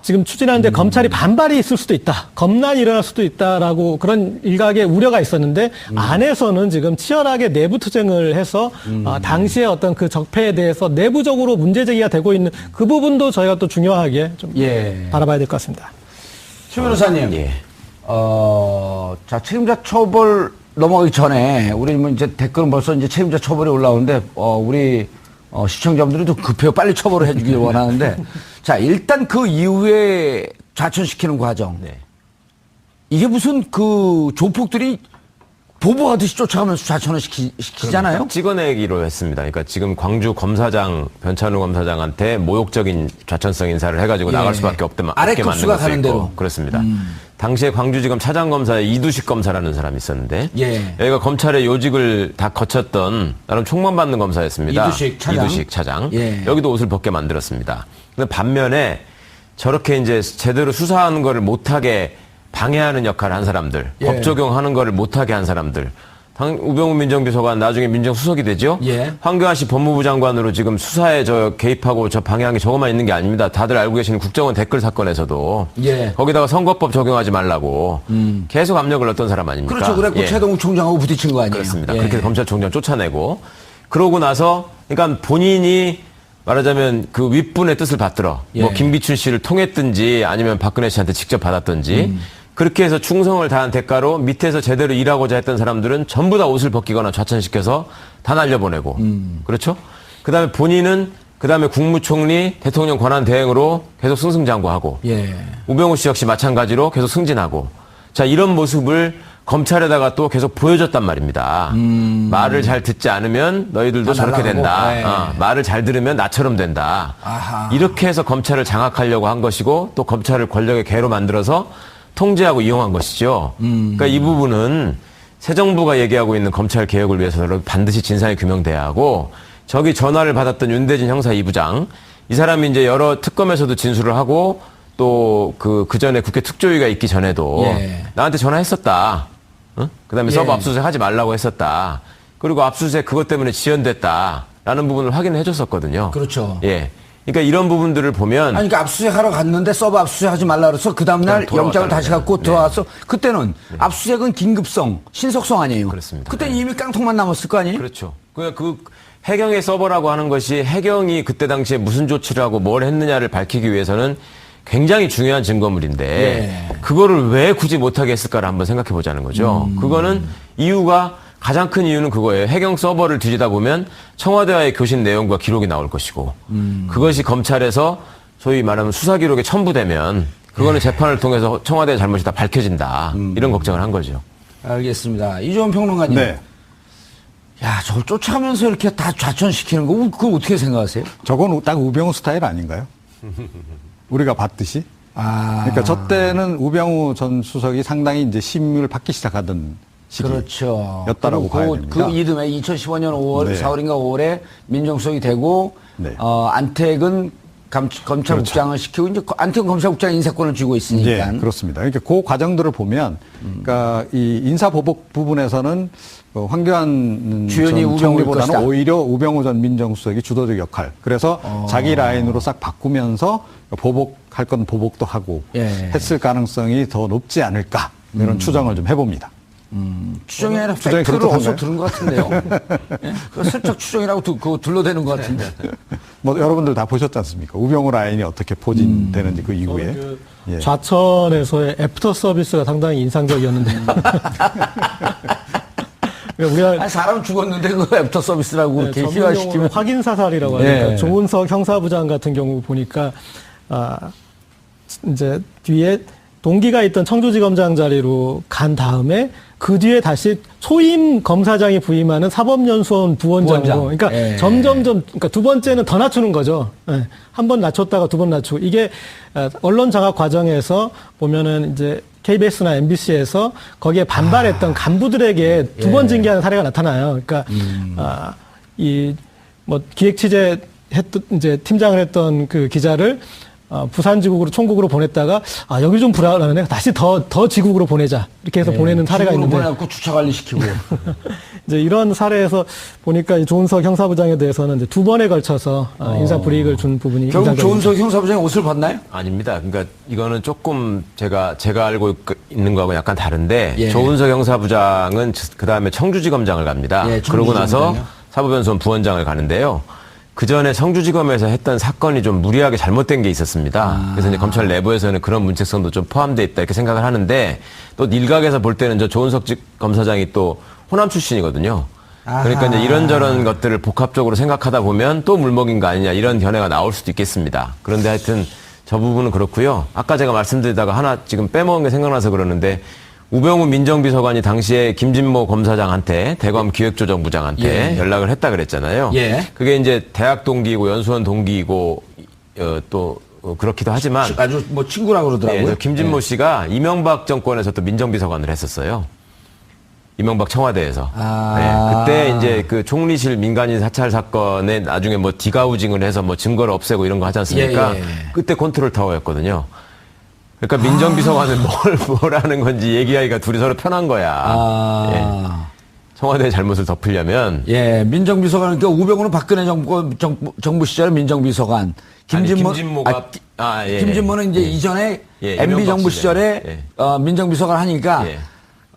Speaker 4: 지금 추진하는데 검찰이 반발이 있을 수도 있다. 검난이 일어날 수도 있다라고 그런 일각의 우려가 있었는데 안에서는 지금 치열하게 내부 투쟁을 해서 당시의 어떤 그 적폐에 대해서 내부적으로 문제 제기가 되고 있는 그 부분도 저희가 또 중요하게 좀
Speaker 2: 예.
Speaker 4: 바라봐야 될 것 같습니다.
Speaker 2: 최 변호사님.
Speaker 3: 예.
Speaker 2: 자, 책임자 처벌 넘어가기 전에 우리 뭐 이제 댓글은 벌써 이제 책임자 처벌이 올라오는데 우리 시청자분들이 좀 급해요. 빨리 처벌을 해주길 원하는데 자, 일단 그 이후에 좌천시키는 과정.
Speaker 3: 네.
Speaker 2: 이게 무슨 그 조폭들이 보복하듯이 쫓아가면서 좌천을 시키잖아요.
Speaker 3: 찍어내기로 했습니다. 그러니까 지금 광주 검사장, 변찬우 검사장한테 모욕적인 좌천성 인사를 해가지고
Speaker 2: 예.
Speaker 3: 나갈 수밖에 없게
Speaker 2: 아래
Speaker 3: 만든
Speaker 2: 급수가
Speaker 3: 것도
Speaker 2: 가는
Speaker 3: 있고.
Speaker 2: 대로.
Speaker 3: 그렇습니다. 당시에 광주지검 차장검사에 이두식 검사라는 사람이 있었는데
Speaker 2: 예.
Speaker 3: 여기가 검찰의 요직을 다 거쳤던 나름 총망받는 검사였습니다.
Speaker 2: 이두식 차장.
Speaker 3: 예.
Speaker 2: 예.
Speaker 3: 여기도 옷을 벗게 만들었습니다. 근데 반면에 저렇게 이제 제대로 수사하는 거를 못하게 방해하는 역할을 한 사람들,
Speaker 2: 예.
Speaker 3: 법 적용하는 거를 못하게 한 사람들, 우병우 민정비서관 나중에 민정수석이 되죠.
Speaker 2: 예.
Speaker 3: 황교안 씨 법무부 장관으로 지금 수사에 저 개입하고 저 방해한 게 저것만 있는 게 아닙니다. 다들 알고 계시는 국정원 댓글 사건에서도
Speaker 2: 예.
Speaker 3: 거기다가 선거법 적용하지 말라고 계속 압력을 넣었던 사람 아닙니까?
Speaker 2: 그렇죠. 그래갖고
Speaker 3: 예.
Speaker 2: 최동욱 총장하고 부딪힌 거 아니에요.
Speaker 3: 그렇습니다.
Speaker 2: 예.
Speaker 3: 그렇게 해서 검찰총장 쫓아내고 그러고 나서 그러니까 본인이 말하자면 그 윗분의 뜻을 받들어
Speaker 2: 예.
Speaker 3: 뭐 김기춘 씨를 통했든지 아니면 박근혜 씨한테 직접 받았든지 그렇게 해서 충성을 다한 대가로 밑에서 제대로 일하고자 했던 사람들은 전부 다 옷을 벗기거나 좌천시켜서 다 날려보내고 그렇죠? 그다음에 본인은 그다음에 국무총리 대통령 권한 대행으로 계속 승승장구하고
Speaker 2: 예.
Speaker 3: 우병우 씨 역시 마찬가지로 계속 승진하고 자 이런 모습을 검찰에다가 또 계속 보여줬단 말입니다. 말을 잘 듣지 않으면 너희들도
Speaker 2: 다
Speaker 3: 저렇게
Speaker 2: 날아가고.
Speaker 3: 된다.
Speaker 2: 네.
Speaker 3: 말을 잘 들으면 나처럼 된다.
Speaker 2: 아하.
Speaker 3: 이렇게 해서 검찰을 장악하려고 한 것이고 또 검찰을 권력의 개로 만들어서 통제하고 이용한 것이죠. 그러니까 이 부분은 새 정부가 얘기하고 있는 검찰 개혁을 위해서는 반드시 진상이 규명돼야 하고 저기 전화를 받았던 윤대진 형사 2부장 이 사람이 이제 여러 특검에서도 진술을 하고 또 그 전에 국회 특조위가 있기 전에도
Speaker 2: 예.
Speaker 3: 나한테 전화했었다. 그다음에 서버 압수수색 하지 말라고 했었다. 그리고 압수수색 그것 때문에 지연됐다라는 부분을 확인해 줬었거든요.
Speaker 2: 그렇죠.
Speaker 3: 예. 그러니까 이런 부분들을 보면
Speaker 2: 아니, 그러니까 압수수색하러 갔는데 서버 압수수색하지 말라 그래서 그 다음날
Speaker 3: 그냥
Speaker 2: 영장을 다시
Speaker 3: 돌아왔다는
Speaker 2: 갖고
Speaker 3: 거예요.
Speaker 2: 들어와서 그때는 압수수색은 긴급성, 신속성 아니에요.
Speaker 3: 그렇습니다.
Speaker 2: 그때
Speaker 3: 네.
Speaker 2: 이미 깡통만 남았을 거 아니에요?
Speaker 3: 그렇죠. 그 해경의 서버라고 하는 것이 해경이 그때 당시에 무슨 조치를 하고 뭘 했느냐를 밝히기 위해서는 굉장히 중요한 증거물인데
Speaker 2: 예.
Speaker 3: 그거를 왜 굳이 못하게 했을까를 한번 생각해 보자는 거죠. 그거는 이유가 가장 큰 이유는 그거예요. 해경 서버를 뒤지다 보면 청와대와의 교신 내용과 기록이 나올 것이고 그것이 검찰에서 소위 말하면 수사 기록에 첨부되면 그거는 재판을 통해서 청와대의 잘못이 다 밝혀진다. 이런 걱정을 한 거죠.
Speaker 2: 알겠습니다. 이종원 평론가님.
Speaker 5: 네.
Speaker 2: 야, 저걸 쫓아가면서 이렇게 다 좌천시키는 거, 그거 어떻게 생각하세요?
Speaker 5: 저건 딱 우병우 스타일 아닌가요? 우리가 봤듯이.
Speaker 2: 아.
Speaker 5: 그러니까 저 때는 우병우 전 수석이 상당히 이제 심의를 받기 시작하던
Speaker 2: 그렇죠.
Speaker 5: 시기였다라고 봐야
Speaker 2: 그리고
Speaker 5: 됩니다.
Speaker 2: 그 이듬해 2015년 5월,
Speaker 5: 네.
Speaker 2: 4월인가 5월에 민정수석이 되고,
Speaker 5: 네.
Speaker 2: 안택은 검찰국장을 시키고, 이제 안택은 검찰국장 인사권을 쥐고 있으니까.
Speaker 5: 네, 그렇습니다. 그러니까 그 과정들을 보면, 그러니까 이 인사보복 부분에서는 황교안
Speaker 2: 주연이
Speaker 5: 전
Speaker 2: 우병우일
Speaker 5: 총리보다는
Speaker 2: 것이다.
Speaker 5: 오히려 우병우 전 민정수석이 주도적 역할. 그래서 자기 라인으로 싹 바꾸면서 보복할 건 보복도 하고
Speaker 2: 예.
Speaker 5: 했을 가능성이 더 높지 않을까 이런 추정을 좀 해봅니다.
Speaker 2: 추정이 아니라
Speaker 5: 추정이
Speaker 2: 팩트를
Speaker 5: 그렇다던가요?
Speaker 2: 어디서 들은 것 같은데요. 예? 그거 슬쩍 추정이라고 그거 둘러대는 것 같은데.
Speaker 5: 뭐 여러분들 다 보셨지 않습니까? 우병우 라인이 어떻게 포진되는지 그 이후에. 예.
Speaker 4: 좌천에서의 애프터 서비스가 상당히 인상적이었는데. 우리가
Speaker 2: 아니, 사람 죽었는데 그거 애프터 서비스라고 이렇게
Speaker 4: 전문용어로
Speaker 2: 희화시키면.
Speaker 4: 확인 사살이라고 하니까
Speaker 2: 예.
Speaker 4: 조은석 형사부장 같은 경우 보니까 이제 뒤에 동기가 있던 청주지검장 자리로 간 다음에 그 뒤에 다시 초임 검사장이 부임하는 사법연수원 부원장으로
Speaker 2: 부원장.
Speaker 4: 그러니까
Speaker 2: 예.
Speaker 4: 점점점 그러니까 두 번째는 더 낮추는 거죠. 예. 한 번 낮췄다가 두 번 낮추고 이게 언론 장악 과정에서 보면은 이제 KBS나 MBC에서 거기에 반발했던 간부들에게 두 번 징계하는 사례가 나타나요. 그러니까 이 뭐 기획 취재 했던 이제 팀장을 했던 그 기자를 부산지국으로 총국으로 보냈다가 여기 좀 불안하네 다시 더 지국으로 보내자 이렇게 해서 보내는 사례가 있는데
Speaker 2: 보내갖고 주차 관리시키고.
Speaker 4: 이제 이런 사례에서 보니까 이 조은석 형사부장에 대해서는 이제 두 번에 걸쳐서 인사 불이익을 준 부분이
Speaker 2: 결국
Speaker 4: 인상적입니다.
Speaker 2: 조은석 형사부장이 옷을 벗나요?
Speaker 3: 아닙니다. 그러니까 이거는 조금 제가 알고 있는 거하고 약간 다른데
Speaker 2: 예.
Speaker 3: 조은석 형사부장은 그 다음에 청주지검장을 갑니다.
Speaker 2: 예,
Speaker 3: 그러고 나서
Speaker 2: 청주지검장이요?
Speaker 3: 사법연수원 부원장을 가는데요. 그 전에 청주지검에서 했던 사건이 좀 무리하게 잘못된 게 있었습니다. 그래서 이제 검찰 내부에서는 그런 문책성도 좀 포함되어 있다 이렇게 생각을 하는데 또 일각에서 볼 때는 저 조은석 검사장이 또 호남 출신이거든요. 그러니까 이제 이런저런 것들을 복합적으로 생각하다 보면 또 물먹인 거 아니냐 이런 견해가 나올 수도 있겠습니다. 그런데 하여튼 저 부분은 그렇고요. 아까 제가 말씀드리다가 하나 지금 빼먹은 게 생각나서 그러는데 우병우 민정비서관이 당시에 김진모 검사장한테 대검 기획조정부장한테
Speaker 2: 예.
Speaker 3: 연락을 했다 그랬잖아요.
Speaker 2: 예.
Speaker 3: 그게 이제 대학 동기이고 연수원 동기이고 또 그렇기도 하지만
Speaker 2: 아주 뭐 친구라고 그러더라고요.
Speaker 3: 예, 저 김진모 씨가 이명박 정권에서 또 민정비서관을 했었어요. 이명박 청와대에서.
Speaker 2: 아.
Speaker 3: 네, 그때 이제 그 총리실 민간인 사찰 사건에 나중에 뭐 디가우징을 해서 뭐 증거를 없애고 이런 거 하지 않습니까?
Speaker 2: 예, 예.
Speaker 3: 그때 컨트롤 타워였거든요. 그러니까 민정비서관은 뭘 하는 건지 얘기하기가 둘이 서로 편한 거야. 예. 청와대의 잘못을 덮으려면.
Speaker 2: 예, 민정비서관, 그러니까 우병우는 박근혜 정부 시절에 민정비서관.
Speaker 3: 김진모가. 예.
Speaker 2: 김진모는 이제 이전에
Speaker 3: 예,
Speaker 2: MB
Speaker 3: 이명박
Speaker 2: 정부
Speaker 3: 시절에.
Speaker 2: 시절에 민정비서관 하니까
Speaker 3: 예.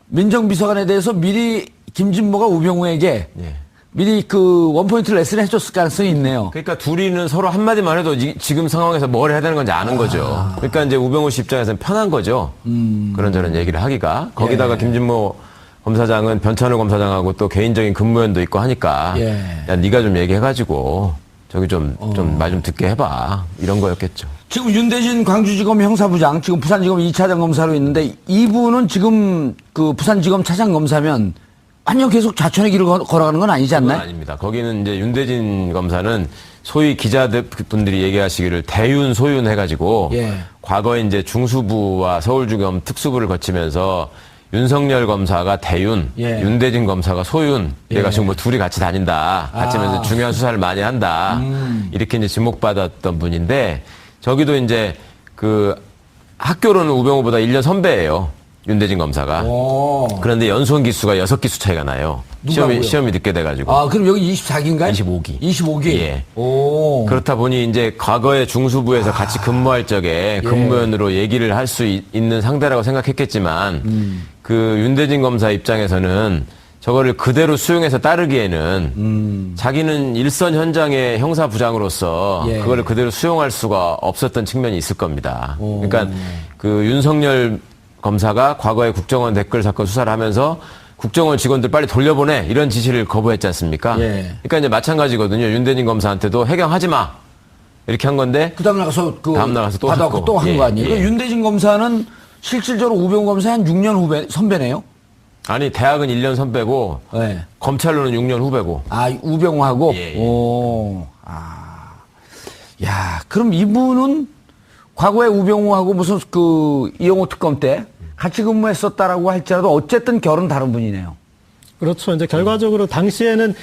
Speaker 2: 민정비서관에 대해서 미리 김진모가 우병우에게
Speaker 3: 예.
Speaker 2: 미리 그 원포인트 레슨을 해줬을 가능성이 있네요.
Speaker 3: 그러니까 둘이는 서로 한마디만 해도 지금 상황에서 뭘 해야 되는 건지 아는 거죠. 그러니까 이제 우병우 씨 입장에서는 편한 거죠. 그런저런 얘기를 하기가. 거기다가
Speaker 2: 예.
Speaker 3: 김진모 검사장은 변찬우 검사장하고 또 개인적인 근무연도 있고 하니까
Speaker 2: 예.
Speaker 3: 야, 네가 좀 얘기해가지고 저기 좀 말 좀 듣게 해봐. 이런 거였겠죠.
Speaker 2: 지금 윤대진 광주지검 형사부장, 지금 부산지검 2차장 검사로 있는데 이분은 지금 그 부산지검 차장검사면 완전 계속 좌천의 길을 걸어가는 건 아니지 않나요?
Speaker 3: 그건 아닙니다. 거기는 이제 윤대진 검사는 소위 기자들 분들이 얘기하시기를 대윤 소윤 해가지고
Speaker 2: 예.
Speaker 3: 과거에 이제 중수부와 서울중검 특수부를 거치면서 윤석열 검사가 대윤,
Speaker 2: 예.
Speaker 3: 윤대진 검사가 소윤, 그래가지고
Speaker 2: 예.
Speaker 3: 뭐 둘이 같이 다닌다, 같이 하면서 중요한 수사를 많이 한다, 이렇게 이제 지목받았던 분인데 저기도 이제 그 학교로는 우병우보다 1년 선배예요. 윤대진 검사가.
Speaker 2: 오.
Speaker 3: 그런데 연수원 기수가 6기수 차이가 나요.
Speaker 2: 누가고요?
Speaker 3: 시험이 늦게 돼가지고.
Speaker 2: 아, 그럼 여기 24기인가요?
Speaker 3: 25기.
Speaker 2: 25기?
Speaker 3: 예.
Speaker 2: 오.
Speaker 3: 그렇다 보니 이제 과거에 중수부에서 같이 근무할 적에 근무원으로 얘기를 할 수 있는 상대라고 생각했겠지만 그 윤대진 검사 입장에서는 저거를 그대로 수용해서 따르기에는 자기는 일선 현장의 형사부장으로서
Speaker 2: 예.
Speaker 3: 그거를 그대로 수용할 수가 없었던 측면이 있을 겁니다. 그러니까 그 윤석열 검사가 과거에 국정원 댓글 사건 수사를 하면서 국정원 직원들 빨리 돌려보내 이런 지시를 거부했지 않습니까?
Speaker 2: 예.
Speaker 3: 그러니까 이제 마찬가지거든요. 윤대진 검사한테도 해경하지 마 이렇게 한 건데
Speaker 2: 그 다음 나가서
Speaker 3: 다음 나가서 또
Speaker 2: 받아갖고
Speaker 3: 했고.
Speaker 2: 또 한
Speaker 3: 예,
Speaker 2: 거 아니에요?
Speaker 3: 예.
Speaker 2: 그 윤대진 검사는 실질적으로 우병우 검사의 한 6년 후배, 선배네요?
Speaker 3: 아니 대학은 1년 선배고
Speaker 2: 네.
Speaker 3: 검찰로는 6년 후배고.
Speaker 2: 아, 우병우하고?
Speaker 3: 예, 예.
Speaker 2: 오. 아. 야, 그럼 이분은 과거에 우병우하고 무슨 그 이용호 특검 때 같이 근무했었다라고 할지라도 어쨌든 결은 다른 분이네요.
Speaker 4: 그렇죠. 이제 결과적으로 당시에는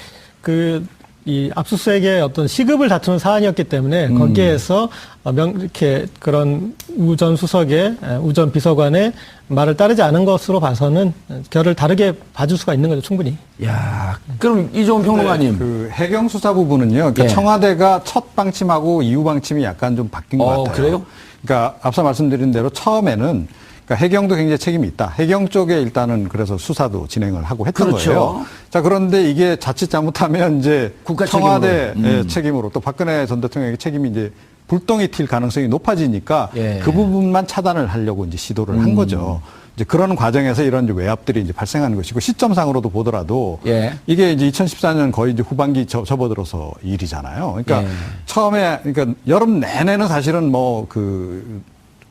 Speaker 4: 이 압수수색의 어떤 시급을 다투는 사안이었기 때문에 거기에서 이렇게 그런 우전 수석의 우전 비서관의 말을 따르지 않은 것으로 봐서는 결을 다르게 봐줄 수가 있는 거죠, 충분히.
Speaker 2: 야, 그럼 이종훈 평론가님.
Speaker 5: 그 해경 수사 부분은요. 그러니까
Speaker 2: 예.
Speaker 5: 청와대가 첫 방침하고 이후 방침이 약간 좀 바뀐 것 같아요.
Speaker 2: 그래요?
Speaker 5: 그러니까 앞서 말씀드린 대로 처음에는 그러니까 해경도 굉장히 책임이 있다. 해경 쪽에 일단은 그래서 수사도 진행을 하고 했던
Speaker 2: 그렇죠.
Speaker 5: 거예요. 자, 그런데 이게 자칫 잘못하면 이제
Speaker 2: 국가
Speaker 5: 청와대
Speaker 2: 책임으로.
Speaker 5: 책임으로 또 박근혜 전 대통령의 책임이 이제 불똥이 튈 가능성이 높아지니까
Speaker 2: 예.
Speaker 5: 그 부분만 차단을 하려고 이제 시도를 한 거죠. 이제 그런 과정에서 이런 이제 외압들이 이제 발생하는 것이고 시점상으로도 보더라도
Speaker 2: 예.
Speaker 5: 이게 이제 2014년 거의 이제 후반기 접어들어서 일이잖아요. 그러니까
Speaker 2: 예.
Speaker 5: 처음에 그러니까 여름 내내는 사실은 뭐 그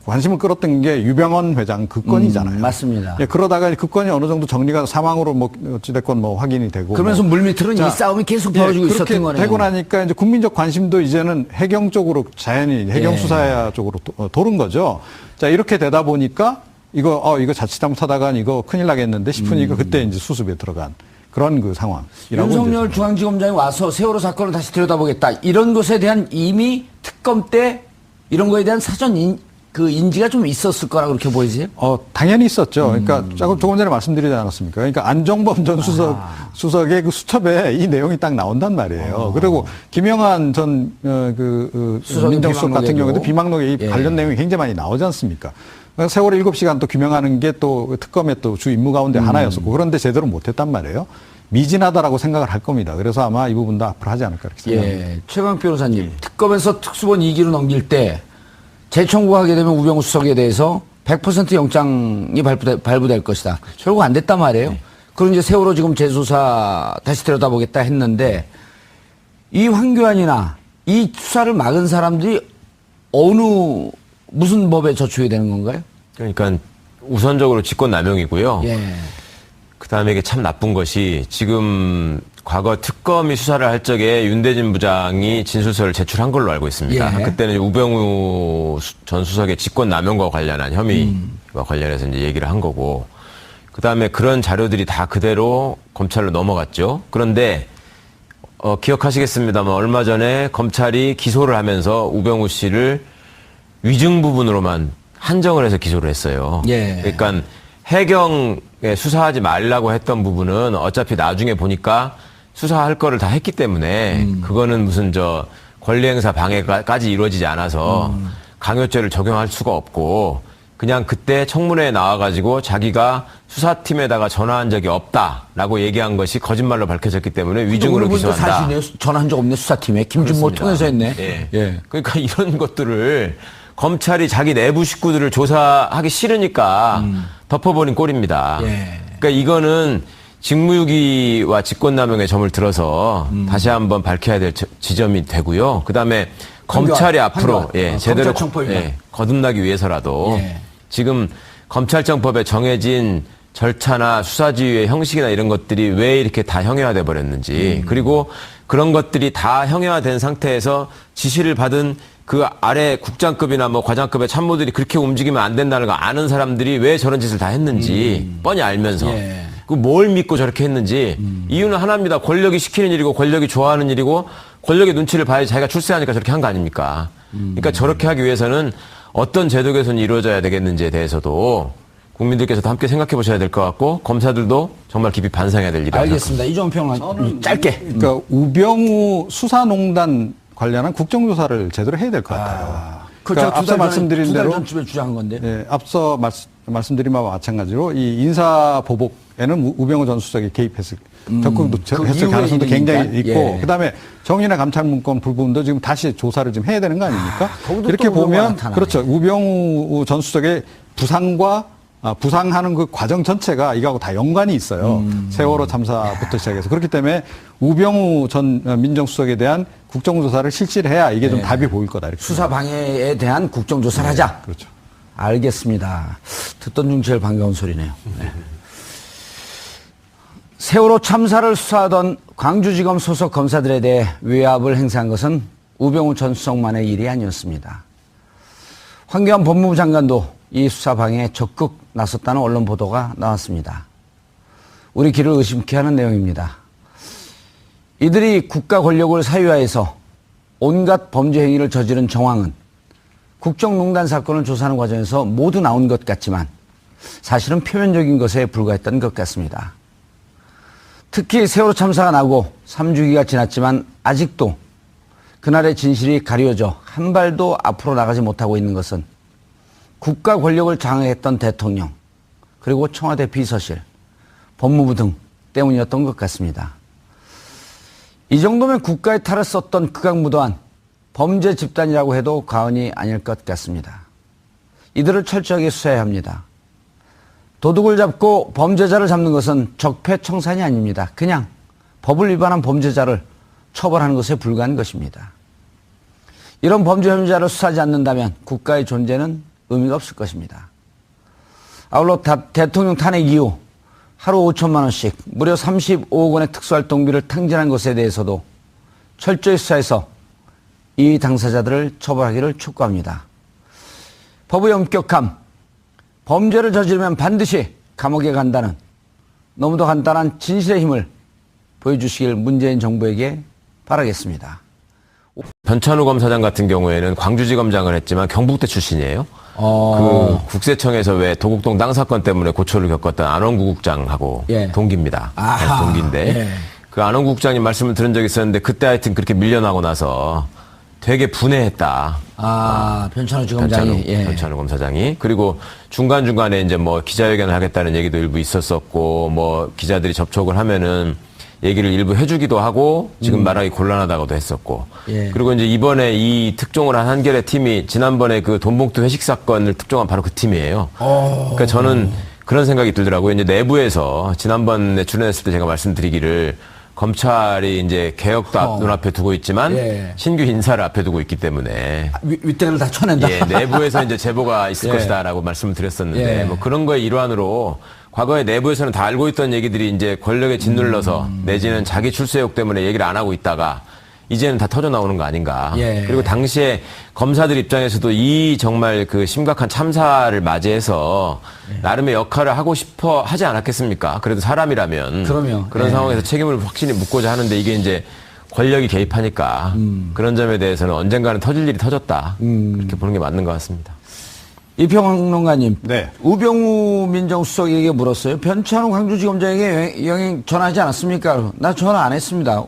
Speaker 5: 관심을 끌었던 게 유병헌 회장 그 건이잖아요.
Speaker 2: 맞습니다.
Speaker 5: 예, 그러다가 그 건이 어느 정도 정리가 사망으로 뭐 어찌됐건 뭐 확인이 되고.
Speaker 2: 그러면서
Speaker 5: 뭐.
Speaker 2: 물밑으로는
Speaker 5: 자,
Speaker 2: 이 싸움이 계속
Speaker 5: 예,
Speaker 2: 벌어지고
Speaker 5: 그렇게
Speaker 2: 있었던 거네요.
Speaker 5: 되고 나니까 이제 국민적 관심도 이제는 해경 쪽으로 자연히 해경
Speaker 2: 예.
Speaker 5: 수사 쪽으로 도는 거죠. 자, 이렇게 되다 보니까 이거 자칫 잘못하다간 이거 큰일 나겠는데 싶으니까 그때 이제 수습에 들어간 그런 그 상황이라고.
Speaker 2: 윤석열 중앙지검장이 와서 세월호 사건을 다시 들여다보겠다. 이런 것에 대한 이미 특검 때 이런 거에 대한 사전 인지가 좀 있었을 거라고 그렇게 보이세요?
Speaker 5: 당연히 있었죠. 그러니까 조금 전에 말씀드리지 않았습니까? 그러니까 안종범 전 수석의 그 수첩에 이 내용이 딱 나온단 말이에요. 그리고 김영한 전 민정수석 같은 경우에도 비망록에 이
Speaker 2: 예.
Speaker 5: 관련 내용이 굉장히 많이 나오지 않습니까? 세월호 7시간 또 규명하는 게 또 특검의 또 주 임무 가운데 하나였었고 그런데 제대로 못했단 말이에요. 미진하다라고 생각을 할 겁니다. 그래서 아마 이 부분도 앞으로 하지 않을까 이렇게 생각합니다.
Speaker 2: 예. 최강 변호사님, 특검에서 특수본 2기로 넘길 때 재청구하게 되면 우병우 수석에 대해서 100% 영장이 발부될 것이다. 결국 안 됐단 말이에요. 그럼 이제 세월호 지금 재수사 다시 들여다보겠다 했는데 이 황교안이나 이 수사를 막은 사람들이 무슨 법에 저촉이 되는 건가요?
Speaker 3: 그러니까 우선적으로 직권남용이고요.
Speaker 2: 예.
Speaker 3: 그다음에 이게 참 나쁜 것이 지금 과거 특검이 수사를 할 적에 윤대진 부장이 진술서를 제출한 걸로 알고 있습니다.
Speaker 2: 예.
Speaker 3: 그때는 우병우 전 수석의 직권남용과 관련한 혐의와 관련해서 이제 얘기를 한 거고, 그다음에 그런 자료들이 다 그대로 검찰로 넘어갔죠. 그런데 기억하시겠습니다만 얼마 전에 검찰이 기소를 하면서 우병우 씨를 위증 부분으로만 한정을 해서 기소를 했어요.
Speaker 2: 예.
Speaker 3: 그러니까 해경에 수사하지 말라고 했던 부분은 어차피 나중에 보니까 수사할 거를 다 했기 때문에 그거는 무슨 권리행사 방해까지 이루어지지 않아서 강요죄를 적용할 수가 없고 그냥 그때 청문회에 나와가지고 자기가 수사팀에다가 전화한 적이 없다라고 얘기한 것이 거짓말로 밝혀졌기 때문에 위증으로 기소한다.
Speaker 2: 사실이네요. 전화한 적 없네, 수사팀에. 김준모
Speaker 3: 그렇습니다.
Speaker 2: 통해서 했네.
Speaker 3: 예.
Speaker 2: 예.
Speaker 3: 그러니까 이런 것들을 검찰이 자기 내부 식구들을 조사하기 싫으니까 덮어버린 꼴입니다.
Speaker 2: 예.
Speaker 3: 그러니까 이거는 직무유기와 직권남용의 점을 들어서 다시 한번 밝혀야 될 지점이 되고요. 그다음에 검찰이 앞으로
Speaker 2: 황교안.
Speaker 3: 제대로
Speaker 2: 검찰청법위반.
Speaker 3: 거듭나기 위해서라도
Speaker 2: 예.
Speaker 3: 지금 검찰청법에 정해진 절차나 수사지휘의 형식이나 이런 것들이 왜 이렇게 다 형해화돼 버렸는지 그리고 그런 것들이 다 형해화된 상태에서 지시를 받은 그 아래 국장급이나 뭐 과장급의 참모들이 그렇게 움직이면 안 된다는 거 아는 사람들이 왜 저런 짓을 다 했는지 뻔히 알면서
Speaker 2: 예.
Speaker 3: 그 뭘 믿고 저렇게 했는지 이유는 하나입니다. 권력이 시키는 일이고 권력이 좋아하는 일이고 권력의 눈치를 봐야지 자기가 출세하니까 저렇게 한 거 아닙니까? 그러니까 저렇게 하기 위해서는 어떤 제도 개선이 이루어져야 되겠는지에 대해서도 국민들께서도 함께 생각해 보셔야 될 것 같고 검사들도 정말 깊이 반성해야 될 일이라고
Speaker 2: 알겠습니다. 이종훈 평론가 짧게.
Speaker 5: 그러니까 우병우 수사농단 관련한 국정조사를 제대로 해야 될 것 같아요. 그러니까 앞서 말씀드린 대로
Speaker 2: 전쯤에 주장한 건데.
Speaker 5: 예, 앞서 말씀드린 바와 마찬가지로 이 인사 보복에는 우병우 전 수석이 개입했을 적극 했을 가능성도 굉장히 있고
Speaker 2: 예.
Speaker 5: 그다음에 정의나 감찰 문건 부분도 지금 다시 조사를 좀 해야 되는 거 아닙니까?
Speaker 2: 거기도
Speaker 5: 이렇게
Speaker 2: 또 우병우가
Speaker 5: 보면
Speaker 2: 나타나네.
Speaker 5: 그렇죠. 우병우 전 수석의 부상과 부상하는 그 과정 전체가 이거하고 다 연관이 있어요. 세월호 참사부터 시작해서. 그렇기 때문에 우병우 전 민정수석에 대한 국정조사를 실시를 해야 이게 좀 답이 보일 거다. 이렇게
Speaker 2: 수사 방해에 대한 국정조사를 하자.
Speaker 5: 그렇죠.
Speaker 2: 알겠습니다. 듣던 중 제일 반가운 소리네요. 네. 세월호 참사를 수사하던 광주지검 소속 검사들에 대해 외압을 행사한 것은 우병우 전 수석만의 일이 아니었습니다. 황교안 법무부 장관도 이 수사 방해에 적극 나섰다는 언론 보도가 나왔습니다. 우리 귀를 의심케 하는 내용입니다. 이들이 국가 권력을 사유화해서 온갖 범죄 행위를 저지른 정황은 국정농단 사건을 조사하는 과정에서 모두 나온 것 같지만 사실은 표면적인 것에 불과했던 것 같습니다. 특히 세월호 참사가 나고 3주기가 지났지만 아직도 그날의 진실이 가려져 한 발도 앞으로 나가지 못하고 있는 것은 국가 권력을 장악했던 대통령 그리고 청와대 비서실, 법무부 등 때문이었던 것 같습니다. 이 정도면 국가의 탈을 썼던 극악무도한 범죄 집단이라고 해도 과언이 아닐 것 같습니다. 이들을 철저하게 수사해야 합니다. 도둑을 잡고 범죄자를 잡는 것은 적폐청산이 아닙니다. 그냥 법을 위반한 범죄자를 처벌하는 것에 불과한 것입니다. 이런 범죄 혐의자를 수사하지 않는다면 국가의 존재는 의미가 없을 것입니다. 아울러 대통령 탄핵 이후 하루 5천만 원씩 무려 35억 원의 특수활동비를 탕진한 것에 대해서도 철저히 수사해서 이 당사자들을 처벌하기를 촉구합니다. 법의 엄격함, 범죄를 저지르면 반드시 감옥에 간다는 너무도 간단한 진실의 힘을 보여주시길 문재인 정부에게 바라겠습니다.
Speaker 3: 변찬우 검사장 같은 경우에는 광주지검장을 했지만 경북대 출신이에요. 그 국세청에서 왜 도곡동 땅 사건 때문에 고초를 겪었던 안원구 국장하고
Speaker 2: 예.
Speaker 3: 동기입니다.
Speaker 2: 아하,
Speaker 3: 동기인데
Speaker 2: 예.
Speaker 3: 그 안원구 국장님 말씀을 들은 적이 있었는데 그때 하여튼 그렇게 밀려나고 나서 되게 분해했다.
Speaker 2: 변찬우 지검장이.
Speaker 3: 변찬우 검사장이. 그리고 중간중간에 이제 뭐 기자회견을 하겠다는 얘기도 일부 있었었고, 뭐 기자들이 접촉을 하면은 얘기를 일부 해주기도 하고, 지금 말하기 곤란하다고도 했었고.
Speaker 2: 예.
Speaker 3: 그리고 이제 이번에 이 특종을 한 한겨레 팀이 지난번에 그 돈봉투 회식 사건을 특종한 바로 그 팀이에요. 그러니까 저는 그런 생각이 들더라고요. 이제 내부에서 지난번에 출연했을 때 제가 말씀드리기를 검찰이 이제 개혁도 눈앞에 두고 있지만
Speaker 2: 예.
Speaker 3: 신규 인사를 앞에 두고 있기 때문에
Speaker 2: 윗대를 다 쳐낸다.
Speaker 3: 예, 내부에서 이제 제보가 있을
Speaker 2: 예.
Speaker 3: 것이다라고 말씀을 드렸었는데
Speaker 2: 예.
Speaker 3: 뭐 그런 거의 일환으로 과거에 내부에서는 다 알고 있던 얘기들이 이제 권력에 짓눌러서 내지는 자기 출세욕 때문에 얘기를 안 하고 있다가 이제는 다 터져 나오는 거 아닌가.
Speaker 2: 예.
Speaker 3: 그리고 당시에 검사들 입장에서도 이 정말 그 심각한 참사를 맞이해서 나름의 역할을 하고 싶어 하지 않았겠습니까? 그래도 사람이라면
Speaker 2: 그럼요.
Speaker 3: 그런
Speaker 2: 예.
Speaker 3: 상황에서 책임을 확실히 묻고자 하는데 이게 이제 권력이 개입하니까 그런 점에 대해서는 언젠가는 터질 일이 터졌다. 그렇게 보는 게 맞는 것 같습니다.
Speaker 2: 이평론가님,
Speaker 5: 네.
Speaker 2: 우병우 민정수석에게 물었어요. 변찬우 광주지검장에게 영행 전화하지 않았습니까? 나 전화 안 했습니다.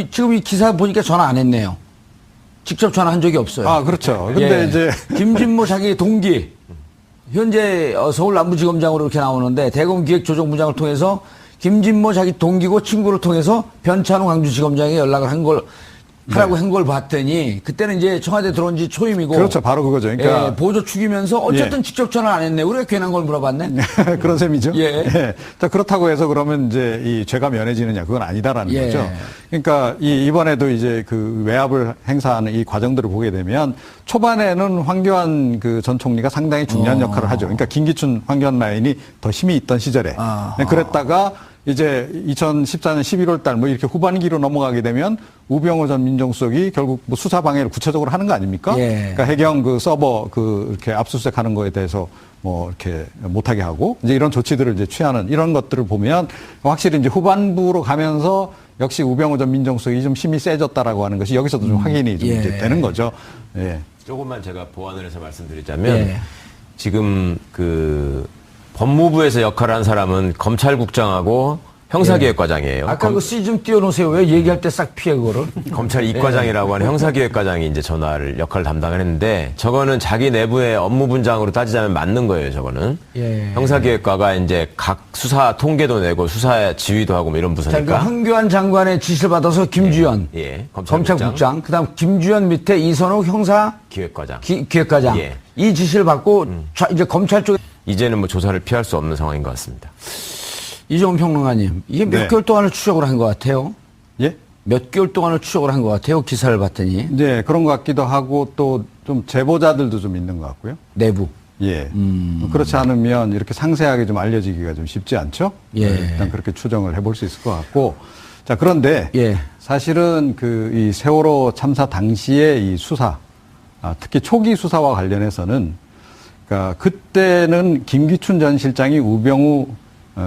Speaker 2: 지금 이 기사 보니까 전화 안 했네요. 직접 전화한 적이 없어요.
Speaker 5: 그렇죠. 근데
Speaker 2: 예.
Speaker 5: 이제
Speaker 2: 김진모 자기 동기, 현재 서울 남부지검장으로 이렇게 나오는데 대검기획조정부장을 통해서 김진모 자기 동기고 친구를 통해서 변찬우 광주지검장에게 연락을 한 걸 하라고 한 걸 봤더니 그때는 이제 청와대 들어온 지 초임이고
Speaker 5: 그렇죠. 바로 그거죠. 그러니까
Speaker 2: 보조 축이면서 어쨌든 직접 전화 안 했네. 우리가 괜한 걸 물어봤네.
Speaker 5: 그런 셈이죠.
Speaker 2: 예.
Speaker 5: 자, 그렇다고 해서 그러면 이제 이 죄가 면해지느냐 그건 아니다라는
Speaker 2: 예.
Speaker 5: 거죠. 그러니까 이번에도 이제 그 외압을 행사하는 이 과정들을 보게 되면 초반에는 황교안 그 전 총리가 상당히 중요한 역할을 하죠. 그러니까 김기춘 황교안 라인이 더 힘이 있던 시절에 그랬다가 이제 2014년 11월 달 뭐 이렇게 후반기로 넘어가게 되면 우병우 전 민정수석이 결국 뭐 수사 방해를 구체적으로 하는 거 아닙니까?
Speaker 2: 예.
Speaker 5: 그러니까 해경 그 서버 그 이렇게 압수수색하는 거에 대해서 뭐 이렇게 못하게 하고 이제 이런 조치들을 이제 취하는 이런 것들을 보면 확실히 이제 후반부로 가면서 역시 우병우 전 민정수석이 좀 힘이 세졌다라고 하는 것이 여기서도 좀 확인이 좀 이제 되는 거죠. 예.
Speaker 3: 조금만 제가 보완을 해서 말씀드리자면
Speaker 2: 예.
Speaker 3: 지금 그 법무부에서 역할을 한 사람은 검찰국장하고 형사기획과장이에요.
Speaker 2: 아까 그 C 좀 띄워놓으세요. 왜 얘기할 때 싹 피해 그거를?
Speaker 3: 검찰 이과장이라고 하는 형사기획과장이 이제 전화를 역할을 담당을 했는데 저거는 자기 내부의 업무 분장으로 따지자면 맞는 거예요. 저거는
Speaker 2: 예.
Speaker 3: 형사기획과가 이제 각 수사 통계도 내고 수사 지휘도 하고 뭐 이런
Speaker 2: 자, 그
Speaker 3: 부서니까.
Speaker 2: 황교안 장관의 지시를 받아서 김주현
Speaker 3: 예.
Speaker 2: 검찰국장, 그다음 김주현 밑에 이선욱 형사
Speaker 3: 기획과장.
Speaker 2: 기획과장
Speaker 3: 예.
Speaker 2: 이 지시를 받고 이제 검찰 쪽에
Speaker 3: 이제는 뭐 조사를 피할 수 없는 상황인 것 같습니다.
Speaker 2: 이종훈 평론가님 이게 몇
Speaker 5: 네.
Speaker 2: 개월 동안을 추적을 한 것 같아요.
Speaker 5: 예?
Speaker 2: 몇 개월 동안을 추적을 한 것 같아요. 기사를 봤더니
Speaker 5: 네, 그런 것 같기도 하고 또 좀 제보자들도 좀 있는 것 같고요.
Speaker 2: 내부.
Speaker 5: 예. 그렇지 않으면 이렇게 상세하게 좀 알려지기가 좀 쉽지 않죠?
Speaker 2: 예.
Speaker 5: 네, 일단 그렇게 추정을 해볼 수 있을 것 같고. 자, 그런데
Speaker 2: 예.
Speaker 5: 사실은 그 이 세월호 참사 당시의 이 수사, 특히 초기 수사와 관련해서는 그러니까 그때는 김기춘 전 실장이 우병우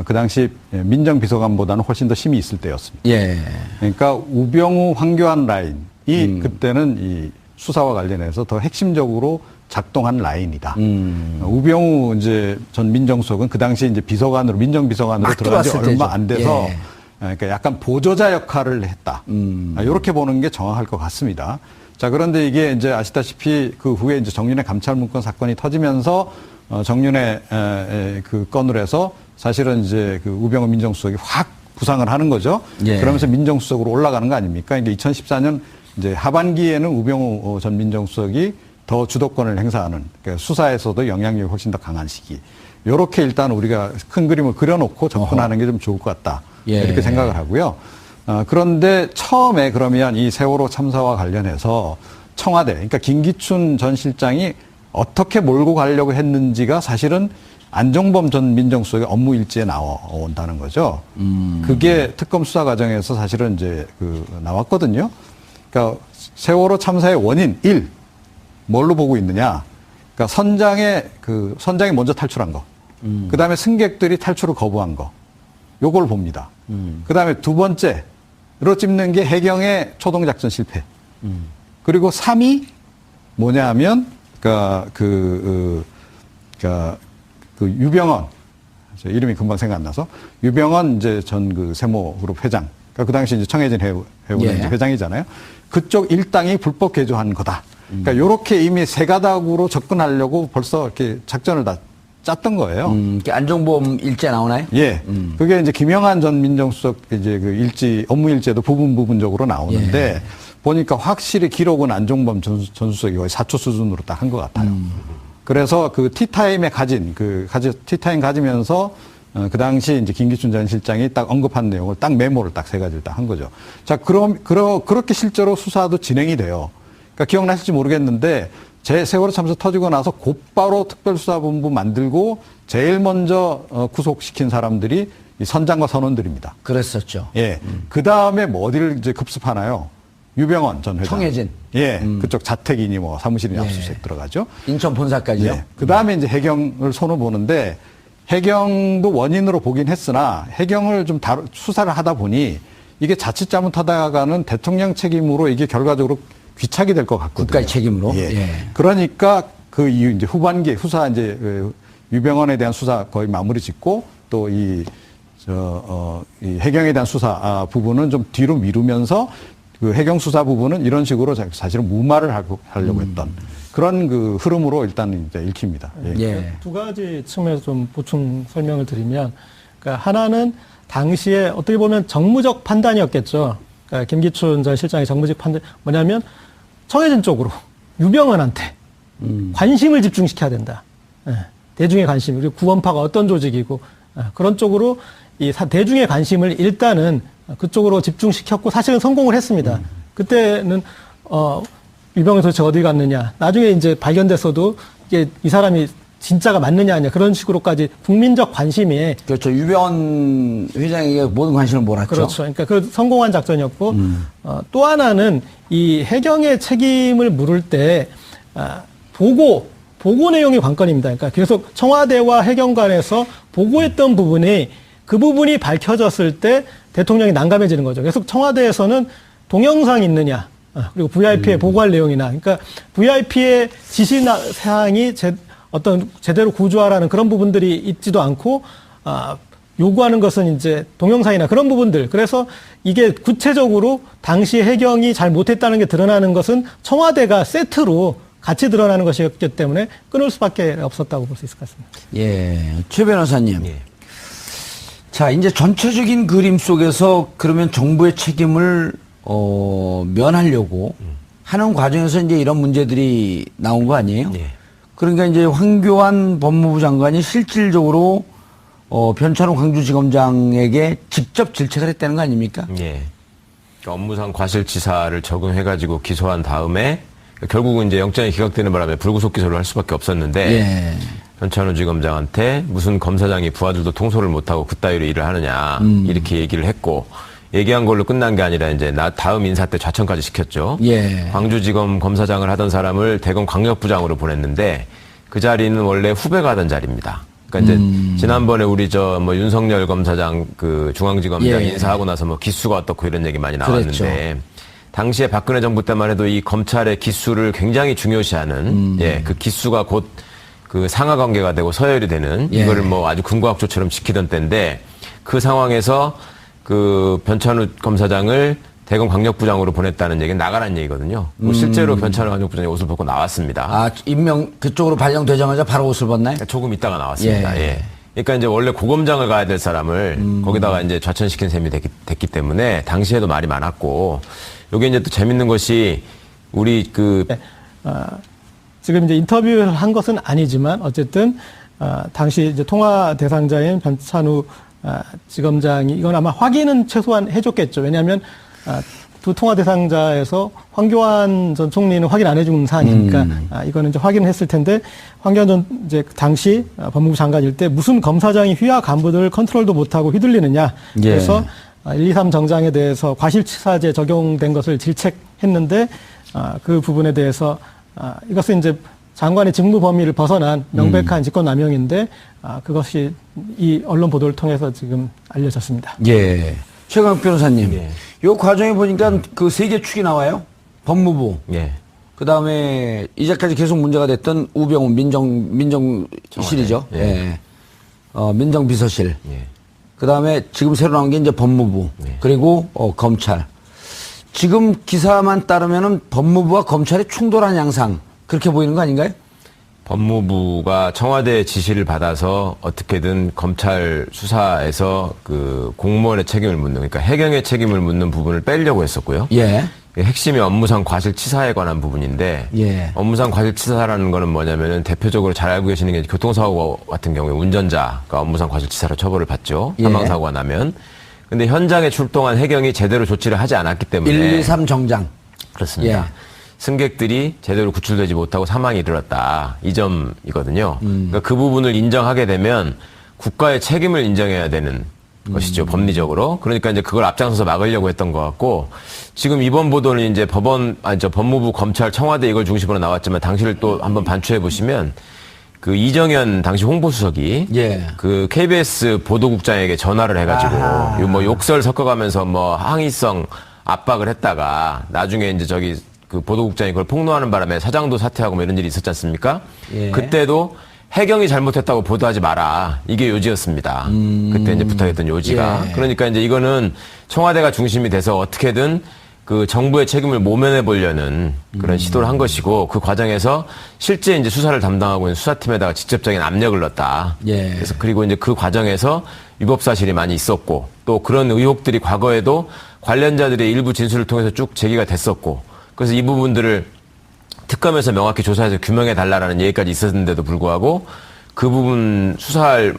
Speaker 5: 그 당시 민정비서관보다는 훨씬 더 힘이 있을 때였습니다.
Speaker 2: 예.
Speaker 5: 그러니까 우병우 황교안 라인이 그때는 이 수사와 관련해서 더 핵심적으로 작동한 라인이다. 우병우 이제 전 민정수석은 그 당시 이제 비서관으로 민정비서관으로
Speaker 2: 막
Speaker 5: 들어간 지
Speaker 2: 들어왔을
Speaker 5: 얼마
Speaker 2: 때죠.
Speaker 5: 안 돼서
Speaker 2: 예.
Speaker 5: 그러니까 약간 보조자 역할을 했다. 이렇게 보는 게 정확할 것 같습니다. 자, 그런데 이게 이제 아시다시피 그 후에 이제 정윤회 감찰문건 사건이 터지면서 정윤회 그 건으로 해서 사실은 이제 그 우병우 민정수석이 확 부상을 하는 거죠.
Speaker 2: 예.
Speaker 5: 그러면서 민정수석으로 올라가는 거 아닙니까? 이게 2014년 이제 하반기에는 우병우 전 민정수석이 더 주도권을 행사하는 그러니까 수사에서도 영향력이 훨씬 더 강한 시기. 요렇게 일단 우리가 큰 그림을 그려놓고 접근하는 게 좀 좋을 것 같다.
Speaker 2: 예.
Speaker 5: 이렇게 생각을 하고요. 그런데 처음에 그러면 이 세월호 참사와 관련해서 청와대, 그러니까 김기춘 전 실장이 어떻게 몰고 가려고 했는지가 사실은 안종범 전 민정수석의 업무 일지에 나온다는 거죠. 그게 특검 수사 과정에서 사실은 이제 그 나왔거든요. 그러니까 세월호 참사의 원인 1 뭘로 보고 있느냐? 그러니까 선장이 먼저 탈출한 거. 그다음에 승객들이 탈출을 거부한 거. 요걸 봅니다. 그다음에 두 번째로 찝는 게 해경의 초동 작전 실패. 그리고 3위 뭐냐 하면 그 유병헌, 이름이 금방 생각 안 나서 유병헌 이제 전 그 세모그룹 회장, 그러니까 그 당시 이제 청해진 해운의
Speaker 2: 예.
Speaker 5: 이제 회장이잖아요. 그쪽 일당이 불법 개조한 거다. 그러니까 요렇게 이미 세 가닥으로 접근하려고 벌써 이렇게 작전을 다 짰던 거예요.
Speaker 2: 안종범 일제 나오나요?
Speaker 5: 예. 그게 이제 김영한 전 민정수석 이제 그 업무 일지에도 부분적으로 나오는데
Speaker 2: 예.
Speaker 5: 보니까 확실히 기록은 안종범 전 수석이 거의 4초 수준으로 딱 한 것 같아요. 그래서 그 티타임에 티타임 가지면서 그 당시 이제 김기춘 전 실장이 딱 언급한 내용을 딱 메모를 딱 세 가지를 딱 한 거죠. 자, 그렇게 실제로 수사도 진행이 돼요. 그러니까 기억나실지 모르겠는데 세월호 참사 터지고 나서 곧바로 특별수사본부 만들고 제일 먼저 구속시킨 사람들이 이 선장과 선원들입니다.
Speaker 2: 그랬었죠.
Speaker 5: 예. 그 다음에 뭐 어디를 이제 급습하나요? 유병헌 전 회장.
Speaker 2: 청해진.
Speaker 5: 예. 그쪽 자택이니 뭐 사무실이니
Speaker 2: 예.
Speaker 5: 압수수색 들어가죠.
Speaker 2: 인천 본사까지요.
Speaker 5: 예. 그 다음에 이제 해경을 손을 보는데 해경도 원인으로 보긴 했으나 해경을 좀 수사를 하다 보니 이게 자칫 잘못하다가는 대통령 책임으로 이게 결과적으로 귀착이 될 것 같거든요.
Speaker 2: 국가의 책임으로.
Speaker 5: 예.
Speaker 2: 예.
Speaker 5: 그러니까 그 이후 이제 후반기 수사 이제 유병헌에 대한 수사 거의 마무리 짓고 또 이 해경에 대한 수사 부분은 좀 뒤로 미루면서 그 해경 수사 부분은 이런 식으로 사실은 무마를 하려고 했던 그런 그 흐름으로 일단 이제 읽힙니다. 예.
Speaker 2: 예.
Speaker 4: 두 가지 측면에서 좀 보충 설명을 드리면, 그러니까 하나는 당시에 어떻게 보면 정무적 판단이었겠죠. 그러니까 김기춘 전 실장의 정무직 판단 뭐냐면 청해진 쪽으로 유병헌한테 관심을 집중시켜야 된다. 예, 대중의 관심, 그리고 구원파가 어떤 조직이고 그런 쪽으로 이 대중의 관심을 일단은 그쪽으로 집중시켰고 사실은 성공을 했습니다. 그때는 유병헌이 도대체 어디 갔느냐. 나중에 이제 발견됐어도 이게 이 사람이 진짜가 맞느냐 아니냐 그런 식으로까지 국민적 관심에
Speaker 2: 그렇죠. 유병헌 회장에게 모든 관심을 몰았죠.
Speaker 4: 그렇죠. 그러니까 그 성공한 작전이었고 또 하나는 이 해경의 책임을 물을 때 보고 내용이 관건입니다. 그러니까 계속 청와대와 해경 간에서 보고했던 부분이 그 부분이 밝혀졌을 때 대통령이 난감해지는 거죠. 계속 청와대에서는 동영상이 있느냐 그리고 VIP에 보고할 내용이나 그러니까 VIP의 지시 사항이 어떤 제대로 구조하라는 그런 부분들이 있지도 않고 요구하는 것은 이제 동영상이나 그런 부분들. 그래서 이게 구체적으로 당시 해경이 잘 못했다는 게 드러나는 것은 청와대가 세트로 같이 드러나는 것이었기 때문에 끊을 수밖에 없었다고 볼 수 있을 것 같습니다.
Speaker 2: 예, 최 변호사님.
Speaker 3: 예.
Speaker 2: 자, 이제 전체적인 그림 속에서 그러면 정부의 책임을 면하려고 하는 과정에서 이제 이런 문제들이 나온 거 아니에요?
Speaker 3: 예.
Speaker 2: 그러니까 이제 황교안 법무부 장관이 실질적으로 변찬호 광주지검장에게 직접 질책을 했다는 거 아닙니까?
Speaker 3: 예. 그러니까 업무상 과실치사를 적용해가지고 기소한 다음에 결국은 이제 영장이 기각되는 바람에 불구속 기소를 할 수밖에 없었는데
Speaker 2: 예.
Speaker 3: 변찬호 지검장한테 무슨 검사장이 부하들도 통솔을 못하고 그따위로 일을 하느냐 이렇게 얘기를 했고 얘기한 걸로 끝난 게 아니라 이제 다음 인사 때 좌천까지 시켰죠.
Speaker 2: 예.
Speaker 3: 광주지검 검사장을 하던 사람을 대검 광역부장으로 보냈는데 그 자리는 원래 후배가 하던 자리입니다. 그러니까 이제 지난번에 우리 윤석열 검사장 그 중앙지검장
Speaker 2: 예.
Speaker 3: 인사하고 나서 뭐 기수가 어떻고 이런 얘기 많이 나왔는데
Speaker 2: 그랬죠.
Speaker 3: 당시에 박근혜 정부 때만 해도 이 검찰의 기수를 굉장히 중요시하는 그 기수가 곧 그 상하 관계가 되고 서열이 되는
Speaker 2: 예.
Speaker 3: 이거를 뭐 아주 군과학조처럼 지키던 때인데 그 상황에서 그 변찬우 검사장을 대검 광역부장으로 보냈다는 얘기는 나가라는 얘기거든요. 뭐 실제로 변찬우 광역부장이 옷을 벗고 나왔습니다.
Speaker 2: 아, 임명 그쪽으로 발령되자마자 바로 옷을 벗나요?
Speaker 3: 조금 있다가 나왔습니다.
Speaker 2: 예.
Speaker 3: 예. 그러니까 이제 원래 고검장을 가야 될 사람을 거기다가 이제 좌천시킨 셈이 됐기 때문에 당시에도 말이 많았고 여기 이제 또 재밌는 것이 우리 그
Speaker 4: 지금 이제 인터뷰를 한 것은 아니지만 어쨌든 당시 이제 통화 대상자인 변찬우 지검장이 이건 아마 확인은 최소한 해줬겠죠. 왜냐하면 두 통화 대상자에서 황교안 전 총리는 확인 안 해준 사안이니까 이거는 이제 확인을 했을 텐데 황교안 전 이제 당시 법무부 장관일 때 무슨 검사장이 휘하 간부들 컨트롤도 못하고 휘둘리느냐.
Speaker 2: 예.
Speaker 4: 그래서 1, 2, 3 정장에 대해서 과실치사제 적용된 것을 질책했는데 그 부분에 대해서 이것은 이제 장관의 직무 범위를 벗어난 명백한 직권남용인데 그것이 이 언론 보도를 통해서 지금 알려졌습니다.
Speaker 2: 예. 최강 변호사님.
Speaker 3: 예.
Speaker 2: 이 과정에 보니까 그 세 개 축이 나와요. 법무부.
Speaker 3: 예.
Speaker 2: 그 다음에 이제까지 계속 문제가 됐던 우병우 민정실이죠.
Speaker 3: 예.
Speaker 2: 예. 민정비서실.
Speaker 3: 예.
Speaker 2: 그 다음에 지금 새로 나온 게 이제 법무부.
Speaker 3: 예.
Speaker 2: 그리고 검찰. 지금 기사만 따르면은 법무부와 검찰이 충돌한 양상. 그렇게 보이는 거 아닌가요?
Speaker 3: 법무부가 청와대 지시를 받아서 어떻게든 검찰 수사에서 그 공무원의 책임을 묻는, 그러니까 해경의 책임을 묻는 부분을 빼려고 했었고요.
Speaker 2: 예.
Speaker 3: 핵심이 업무상 과실치사에 관한 부분인데,
Speaker 2: 예.
Speaker 3: 업무상 과실치사라는 거는 뭐냐면은 대표적으로 잘 알고 계시는 게 교통사고 같은 경우에 운전자가 업무상 과실치사로 처벌을 받죠.
Speaker 2: 예.
Speaker 3: 사망사고가 나면. 근데 현장에 출동한 해경이 제대로 조치를 하지 않았기 때문에.
Speaker 2: 1, 2, 3 정장.
Speaker 3: 그렇습니다.
Speaker 2: 예.
Speaker 3: 승객들이 제대로 구출되지 못하고 사망이 이르렀다. 이 점이거든요. 그러니까 그 부분을 인정하게 되면 국가의 책임을 인정해야 되는 것이죠. 법리적으로. 그러니까 이제 그걸 앞장서서 막으려고 했던 것 같고 지금 이번 보도는 이제 법무부, 검찰, 청와대 이걸 중심으로 나왔지만 당시를 또 한번 반추해 보시면 그 이정현 당시 홍보수석이
Speaker 2: 예.
Speaker 3: 그 KBS 보도국장에게 전화를 해가지고 뭐 욕설 섞어가면서 뭐 항의성 압박을 했다가 나중에 이제 그 보도국장이 그걸 폭로하는 바람에 사장도 사퇴하고 뭐 이런 일이 있었지 않습니까?
Speaker 2: 예.
Speaker 3: 그때도 해경이 잘못했다고 보도하지 마라. 이게 요지였습니다. 그때 이제 부탁했던 요지가.
Speaker 2: 예.
Speaker 3: 그러니까 이제 이거는 청와대가 중심이 돼서 어떻게든 그 정부의 책임을 모면해 보려는 그런 시도를 한 것이고 그 과정에서 실제 이제 수사를 담당하고 있는 수사팀에다가 직접적인 압력을 넣었다.
Speaker 2: 예.
Speaker 3: 그래서 그리고 이제 그 과정에서 위법 사실이 많이 있었고 또 그런 의혹들이 과거에도 관련자들의 일부 진술을 통해서 쭉 제기가 됐었고, 그래서 이 부분들을 특검에서 명확히 조사해서 규명해 달라라는 얘기까지 있었는데도 불구하고 그 부분 수사할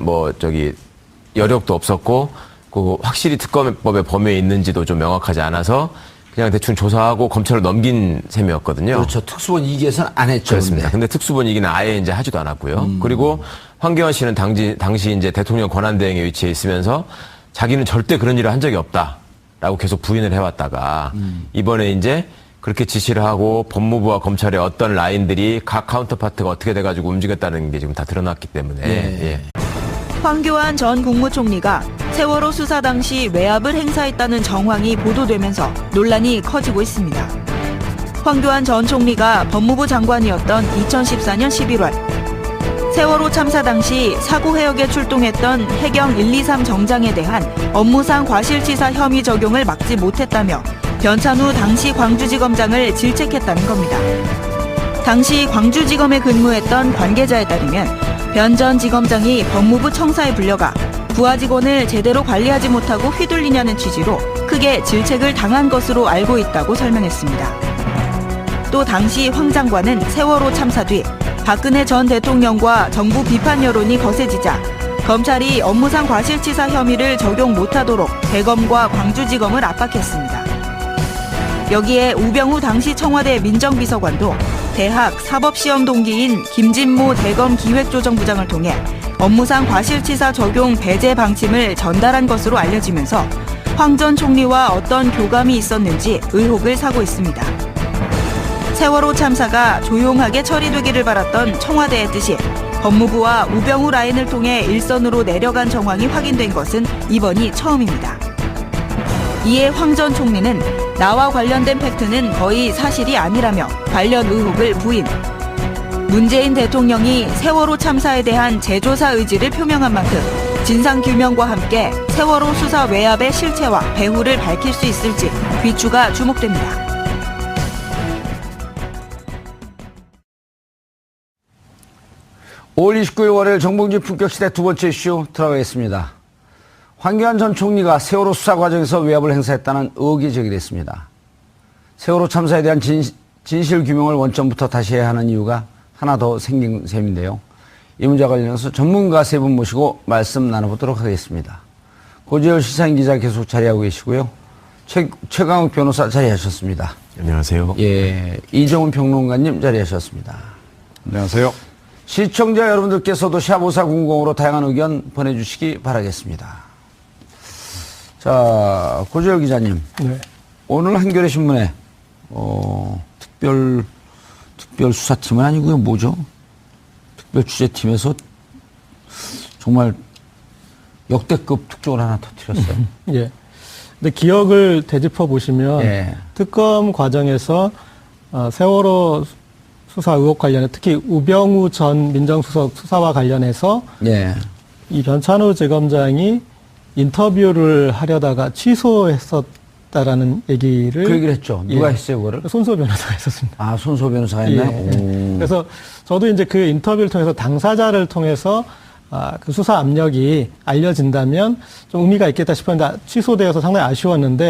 Speaker 3: 여력도 없었고, 그 확실히 특검법의 범위에 있는지도 좀 명확하지 않아서 그냥 대충 조사하고 검찰로 넘긴 셈이었거든요.
Speaker 2: 그렇죠. 특수본 2기에서는 안 했죠.
Speaker 3: 그렇습니다. 근데 특수본 이기는 아예 이제 하지도 않았고요. 그리고 황교안 씨는 당시 이제 대통령 권한대행에 위치해 있으면서 자기는 절대 그런 일을 한 적이 없다라고 계속 부인을 해왔다가 이번에 이제 그렇게 지시를 하고 법무부와 검찰의 어떤 라인들이 각 카운터파트가 어떻게 돼가지고 움직였다는 게 지금 다 드러났기 때문에. 예.
Speaker 1: 황교안 전 국무총리가 세월호 수사 당시 외압을 행사했다는 정황이 보도되면서 논란이 커지고 있습니다. 황교안 전 총리가 법무부 장관이었던 2014년 11월 세월호 참사 당시 사고 해역에 출동했던 해경 123 정장에 대한 업무상 과실치사 혐의 적용을 막지 못했다며 변찬후 당시 광주지검장을 질책했다는 겁니다. 당시 광주지검에 근무했던 관계자에 따르면 변 전 지검장이 법무부 청사에 불려가 부하 직원을 제대로 관리하지 못하고 휘둘리냐는 취지로 크게 질책을 당한 것으로 알고 있다고 설명했습니다. 또 당시 황 장관은 세월호 참사 뒤 박근혜 전 대통령과 정부 비판 여론이 거세지자 검찰이 업무상 과실치사 혐의를 적용 못하도록 대검과 광주지검을 압박했습니다. 여기에 우병우 당시 청와대 민정비서관도 대학 사법시험 동기인 김진모 대검 기획조정부장을 통해 업무상 과실치사 적용 배제 방침을 전달한 것으로 알려지면서 황 전 총리와 어떤 교감이 있었는지 의혹을 사고 있습니다. 세월호 참사가 조용하게 처리되기를 바랐던 청와대의 뜻이 법무부와 우병우 라인을 통해 일선으로 내려간 정황이 확인된 것은 이번이 처음입니다. 이에 황 전 총리는 나와 관련된 팩트는 거의 사실이 아니라며 관련 의혹을 부인. 문재인 대통령이 세월호 참사에 대한 재조사 의지를 표명한 만큼 진상규명과 함께 세월호 수사 외압의 실체와 배후를 밝힐 수 있을지 귀추가 주목됩니다.
Speaker 2: 5월 29일 월요일 정봉주 품격시대 두 번째 이슈 들어가겠습니다. 황교안 전 총리가 세월호 수사 과정에서 외압을 행사했다는 의혹이 제기됐습니다. 세월호 참사에 대한 진실 규명을 원점부터 다시 해야 하는 이유가 하나 더 생긴 셈인데요. 이 문제와 관련해서 전문가 세 분 모시고 말씀 나눠보도록 하겠습니다. 고재열 시사인 기자 계속 자리하고 계시고요. 최강욱 변호사 자리하셨습니다.
Speaker 3: 안녕하세요.
Speaker 2: 예, 이정훈 평론가님 자리하셨습니다.
Speaker 5: 안녕하세요.
Speaker 2: 시청자 여러분들께서도 샵5400으로 다양한 의견 보내주시기 바라겠습니다. 자, 고재열 기자님.
Speaker 4: 네.
Speaker 2: 오늘 한겨레 신문에 특별 수사팀은 아니고요. 뭐죠? 특별 취재팀에서 정말 역대급 특종을 하나 터뜨렸어요.
Speaker 4: 예. 근데 기억을 되짚어 보시면
Speaker 2: 예.
Speaker 4: 특검 과정에서 세월호 수사 의혹 관련해 특히 우병우 전 민정수석 수사와 관련해서
Speaker 2: 예.
Speaker 4: 이 변찬후 지검장이 인터뷰를 하려다가 취소했었다라는 얘기를
Speaker 2: 그 얘기를 했죠. 누가 했어요, 그거를?
Speaker 4: 손소 변호사가 했었습니다.
Speaker 2: 아, 손소 변호사가 했나요?
Speaker 4: 예. 그래서 저도 이제 그 인터뷰를 통해서 당사자를 통해서 그 수사 압력이 알려진다면 좀 의미가 있겠다 싶었는데 취소되어서 상당히 아쉬웠는데